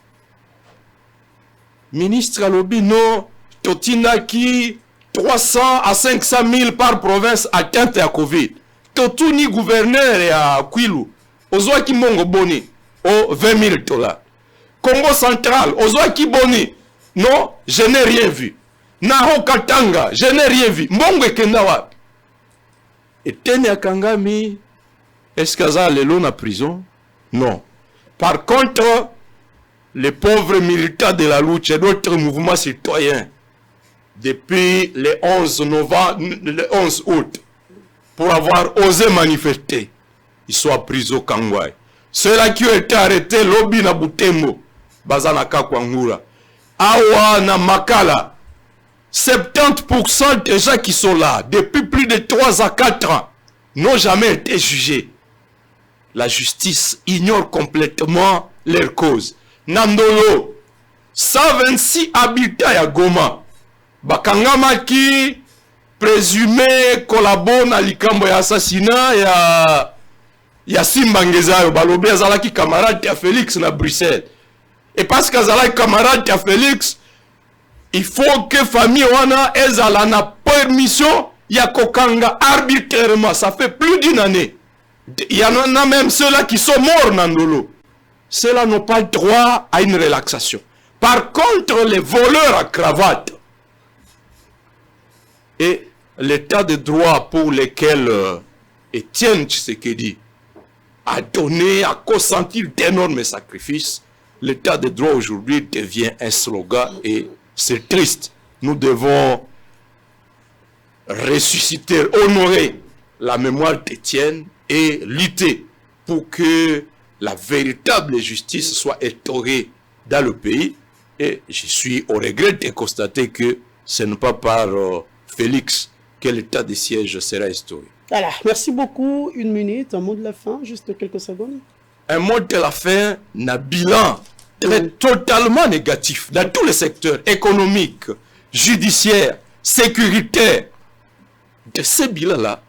Ministre Alobi, non, Totina qui 300 à 500 000 par province atteinte à Covid. Totuni gouverneur et à Kwilu, Ozoa qui mongo boni, au 20 000 dollars. Congo central, Ozoa qui boni, non, je n'ai rien vu. Naho Katanga, je n'ai rien vu. Mongo Kendawa. Et Tene Kangami, est-ce qu'il y a en prison? Non. Par contre, les pauvres militants de la lutte et d'autres mouvements citoyens, depuis le 11 août, pour avoir osé manifester, ils sont à prison Kangwai. Ceux-là qui ont été arrêtés, Lobi na Butembo, Bazanaka Kwangura, Awa na Makala, 70% des gens qui sont là, depuis plus de 3 à 4 ans, n'ont jamais été jugés. La justice ignore complètement leur cause. Nandolo, 126 habitants à Goma, Bakangama qui présumé collabore à l'ikambo ya assassinat ya Simbangezayo, Balobi azalaki camarade ya Félix na Bruxelles. Et parce qu'azalaki camarade ya Félix, il faut que famille wana ezala na permission ya kokanga arbitrairement. Ça fait plus d'une année. Il y en a même ceux-là qui sont morts Nandolo. Ceux-là n'ont pas le droit à une relaxation. Par contre, les voleurs à cravate et l'état de droit pour lequel Étienne Tshisekedi a donné, a consenti d'énormes sacrifices, l'état de droit aujourd'hui devient un slogan et c'est triste. Nous devons ressusciter, honorer la mémoire d'Étienne et lutter pour que la véritable justice soit instaurée dans le pays. Et je suis au regret de constater que ce n'est pas par Félix que l'état de siège sera instauré. Voilà, merci beaucoup. 1 minute, un mot de la fin, juste quelques secondes. Un mot de la fin, un bilan totalement négatif dans tous les secteurs économiques, judiciaires, sécuritaires. De ces bilans-là,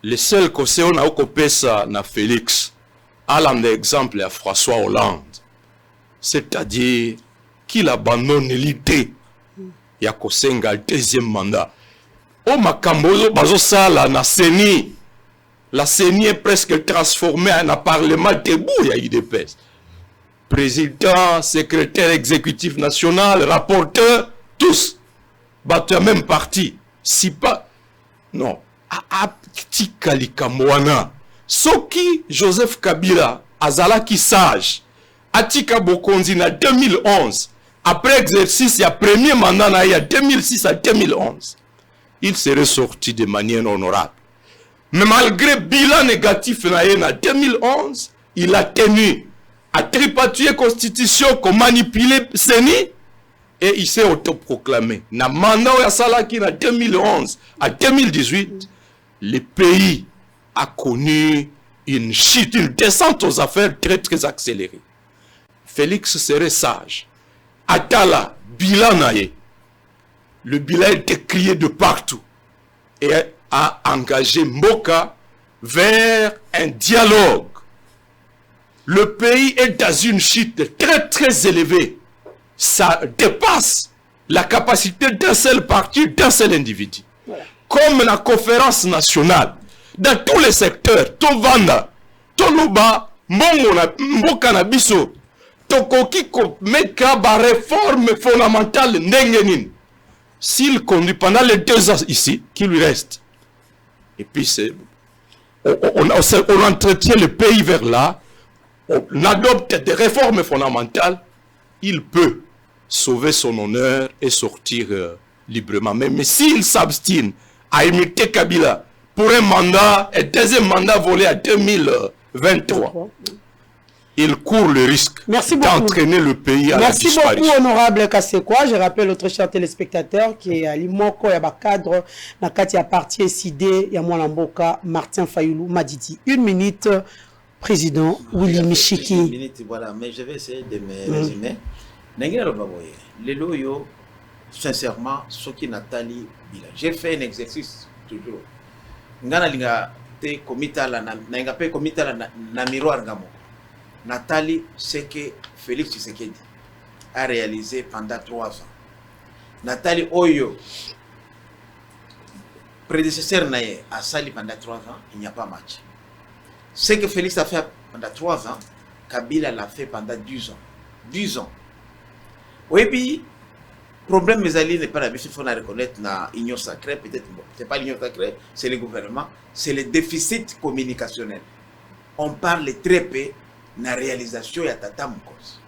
le seul conseil on a occupé ça na Félix, à l'exemple à François Hollande, c'est-à-dire qu'il abandonne l'idée ya kosenga le deuxième mandat. Au Makambozo bazo sala na CENI, la CENI est presque transformée en un parlement debout, il y a UDPS. Président, secrétaire exécutif national, rapporteur, tous. Battu à même parti. Si pas. Non. Tikali Kamwana. Soki Joseph Kabila, Azalaki sage. Atika Bokonzi na 2011. Après exercice, il y a premier mandat, il y a 2006 à 2011. Il serait sorti de manière honorable. Mais malgré bilan négatif en 2011, il a tenu à tripatouiller constitution, qu'on manipulait CENI, et il s'est autoproclamé. Dans le mandat Salaki en 2011 à 2018, le pays a connu une chute, une descente aux affaires très très accélérée. Félix serait sage. Atala, bilan naïe. Le bilan était crié de partout et a engagé Mboka vers un dialogue. Le pays est dans une chute très très élevée. Ça dépasse la capacité d'un seul parti, d'un seul individu. Voilà. Comme la conférence nationale, dans tous les secteurs, Tovanda, Toluba, Mboka na biso, Tokoki meka ba réforme fondamentale ndengenin. S'il conduit pendant les 2 ans ici, qui lui reste. Et puis on entretient le pays vers là, on adopte des réformes fondamentales, il peut sauver son honneur et sortir librement. Mais s'il s'abstine à imiter Kabila pour un mandat, un deuxième mandat volé à 2023, il court le risque d'entraîner le pays à la disparition. Merci beaucoup, honorable Kasekwa. Je rappelle aux très chers téléspectateurs qui est à Limoko, il y a un cadre, dans le parti SID, il y a Mboka, Martin Fayoulou, Madidi. 1 minute, président Willy Michiki. 1 minute, voilà, mais je vais essayer de me résumer. Les loyaux, sincèrement, ce qui Nathalie Bila. J'ai fait un exercice toujours. Ngana linga te komita la na miroir ngamo. Nathalie, ce que Félix Tshisekedi a réalisé pendant 3 ans. Nathalie Oyo, prédécesseur Naye, a sali pendant 3 ans, il n'y a pas match. Ce que Félix a fait pendant 3 ans, Kabila l'a fait pendant 10 ans. 10 ans. Oui, puis, problème, mes alliés n'est pas la mission, il faut la reconnaître dans l'union sacrée, peut-être, bon, ce n'est pas l'union sacrée, c'est le gouvernement, c'est le déficit communicationnel. On parle très peu na réalisation ya tata Mukos.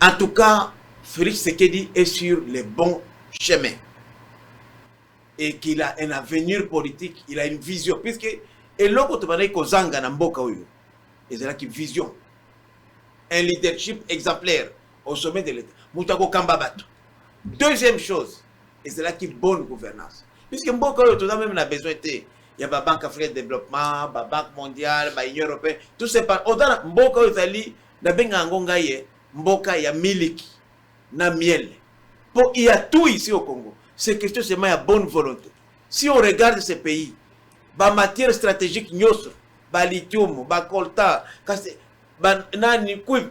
En tout cas, Félix Tshisekedi est sur le bon chemin et qu'il a un avenir politique, il a une vision puisque et l'autre tu kozanga na mboka oyo et c'est là qui vision, un leadership exemplaire au sommet de l'État. Moutako Kambabato. Deuxième chose, et c'est là qui bonne gouvernance puisque mboka oyo tout même na besoin de il y a la Banque africaine de développement, la Banque mondiale, l'Union européenne, tout ça. Au-delà, Mboka Ozali, na benga ngongaye, Mboka ya miliki, na miel. Il y a tout ici au Congo. C'est question seulement de bonne volonté. Si on regarde ces pays, la matière stratégique, ba lithium, ba coltan,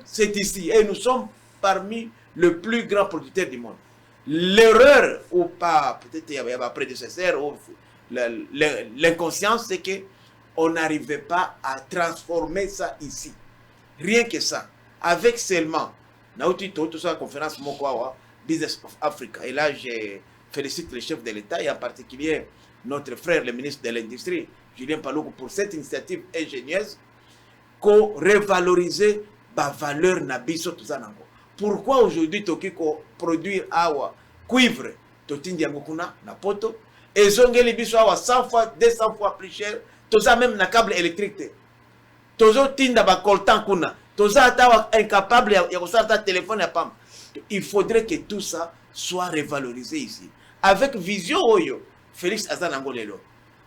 c'est ici. Et nous sommes parmi les plus grands producteurs du monde. L'erreur, ou pas, peut-être il y a un prédécesseur, ou l'inconscience, c'est qu'on n'arrivait pas à transformer ça ici. Rien que ça. Avec seulement, tout ça, la conférence Mokwawa, Business of Africa. Et là, je félicite le chef de l'État et en particulier notre frère, le ministre de l'Industrie, Julien Paluku, pour cette initiative ingénieuse qu'on revaloriser la valeur Nabiso tout ça. Pourquoi aujourd'hui, Toki produire awa, cuivre, Totindia Mokuna, Napoto, et zongeli biso awa 100 fois, 200 fois plus cher, toza même na câble électrique. Tozo tinda ba coltan kuna, toza atawa incapable ya kusala téléphone ya pam. Il faudrait que tout ça soit revalorisé ici. Avec vision oyo, Félix Azanangolelo.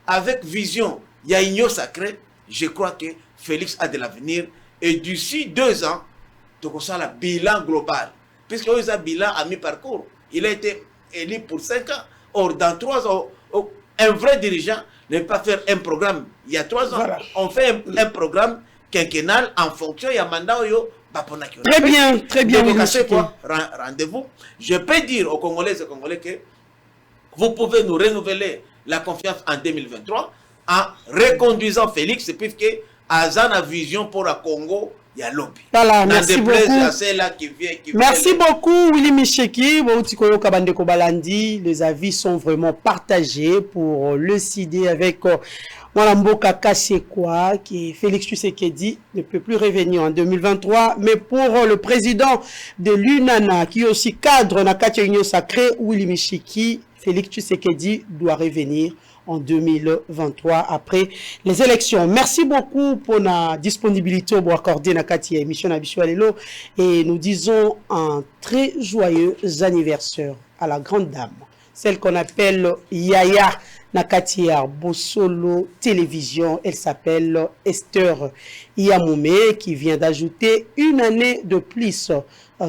Avec vision, il y a union sacrée. Je crois que Félix a de l'avenir. Et d'ici 2 ans, tu as le bilan global. Puisque il a un bilan à mi-parcours. Il a été élu pour 5 ans. Or, dans 3 ans, un vrai dirigeant ne peut pas faire un programme. Il y a 3 ans, voilà. On fait un programme quinquennal en fonction, il y a un mandat. Très bien, très bien. Rendez-vous. Je peux dire aux Congolais et aux Congolais que vous pouvez nous renouveler la confiance en 2023 en reconduisant Félix, puisque Azan a vision pour le Congo. Il y a lobby. Voilà, merci beaucoup. Merci beaucoup, Willy Micheki. Les avis sont vraiment partagés pour le CID avec Mwalamboka Kasekwa, qui Félix Tshisekedi ne peut plus revenir en 2023, mais pour le président de l'UNANA, qui est aussi cadre dans la Union sacrée, Willy Micheki, Félix Tshisekedi doit revenir en 2023 après les élections. Merci beaucoup pour la disponibilité pour accorder la émission Alelo et nous disons un très joyeux anniversaire à la grande dame, celle qu'on appelle Yaya Nakatia Bosolo Télévision. Elle s'appelle Esther Yamoumé, qui vient d'ajouter 1 année de plus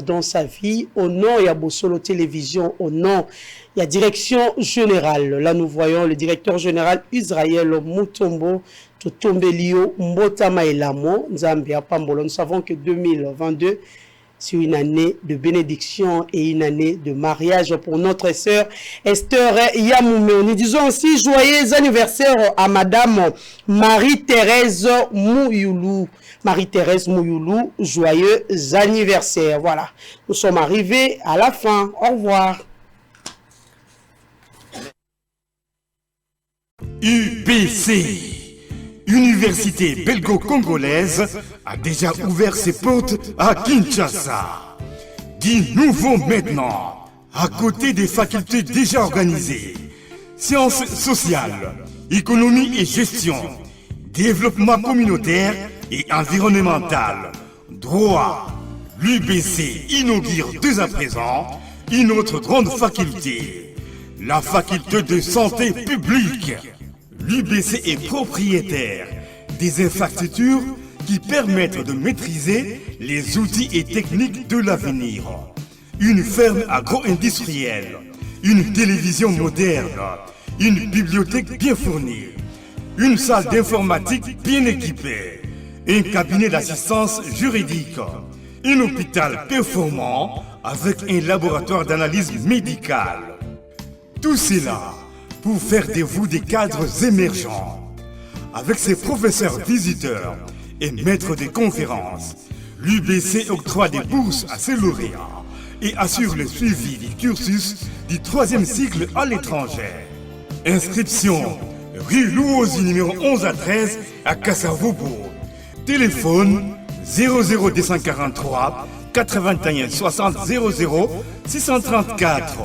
dans sa vie. Au nom, il y a Bosolo Télévision, au nom, il y a direction générale. Là, nous voyons le directeur général Israël Mutombo Totombelio Mbotama Elamo Zambia Pambolo. Nous savons que 2022, c'est une année de bénédiction et une année de mariage pour notre sœur Esther Yamoumé. Nous disons aussi joyeux anniversaire à Madame Marie-Thérèse Mouyoulou. Marie-Thérèse Mouyoulou, joyeux anniversaire. Voilà, nous sommes arrivés à la fin. Au revoir. UBC, Université belgo-congolaise, a déjà ouvert ses portes à Kinshasa. Du nouveau maintenant, à côté des facultés déjà organisées, sciences sociales, économie et gestion, développement communautaire et environnemental, droit, l'UBC inaugure dès à présent une autre grande faculté, la faculté de santé publique. L'UBC est propriétaire des infrastructures qui permettent de maîtriser les outils et techniques de l'avenir. Une ferme agro-industrielle, une télévision moderne, une bibliothèque bien fournie, une salle d'informatique bien équipée, un cabinet d'assistance juridique, un hôpital performant avec un laboratoire d'analyse médicale. Tout cela pour faire de vous des cadres émergents. Avec ses professeurs visiteurs et maîtres de conférences, l'UBC octroie des bourses à ses lauréats et assure le suivi du cursus du 3e cycle à l'étranger. Inscription rue Louosi numéro 11 à 13 à Kassavobo. Téléphone 00243 81 60 00 634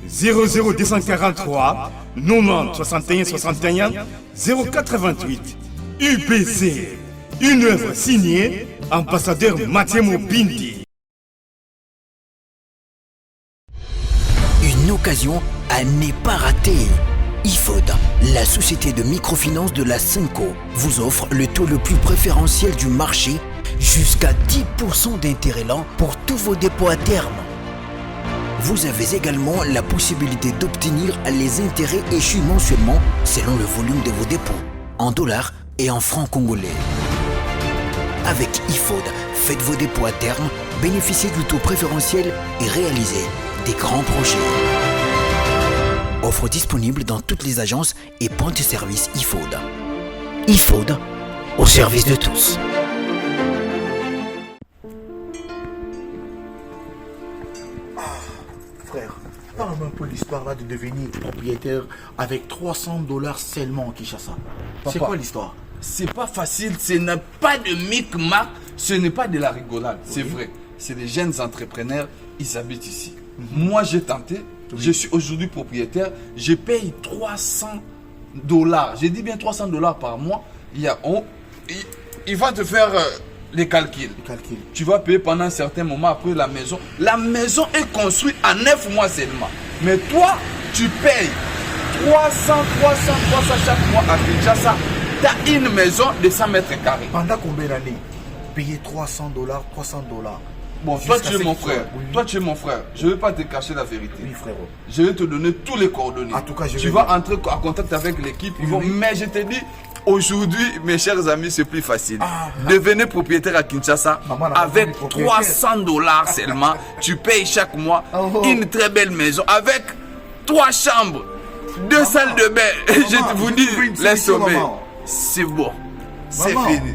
00243 90 61 61 088. UPC, une œuvre signée ambassadeur Mathieu Bindi. Une occasion à ne pas rater. IFOD, la société de microfinance de la Cinco, vous offre le taux le plus préférentiel du marché, jusqu'à 10% d'intérêt lent pour tous vos dépôts à terme. Vous avez également la possibilité d'obtenir les intérêts échus mensuellement selon le volume de vos dépôts, en dollars et en francs congolais. Avec IFOD, faites vos dépôts à terme, bénéficiez du taux préférentiel et réalisez des grands projets. Offre disponible dans toutes les agences et points de service IFOD. IFOD, au service de tous. Frère, parle-moi un peu l'histoire là de devenir propriétaire avec $300 seulement en Kinshasa. C'est quoi l'histoire? C'est pas facile, ce n'est pas de micmac, ce n'est pas de la rigolade, c'est vrai. C'est des jeunes entrepreneurs, ils habitent ici. Moi j'ai tenté, je suis aujourd'hui propriétaire, je paye $300. J'ai dit bien $300 par mois. Il va te faire les calculs. Tu vas payer pendant un certain moment après la maison. La maison est construite en 9 mois seulement. Mais toi, tu payes 300 chaque mois à Kinshasa. Tu as une maison de 100 mètres carrés. Pendant combien d'années? Payer $300. Bon, toi tu es mon frère. Toi tu es mon frère. Je ne vais pas te cacher la vérité. Oui, frérot. Je vais te donner tous les coordonnées. En tout cas, tu vas entrer en contact avec l'équipe. Mais je te dis, aujourd'hui, mes chers amis, c'est plus facile. Devenez propriétaire à Kinshasa avec $300 seulement. Tu payes chaque mois une très belle maison avec 3 chambres, 2 salles de bain. Je vous dis, laisse tomber. C'est bon. C'est fini.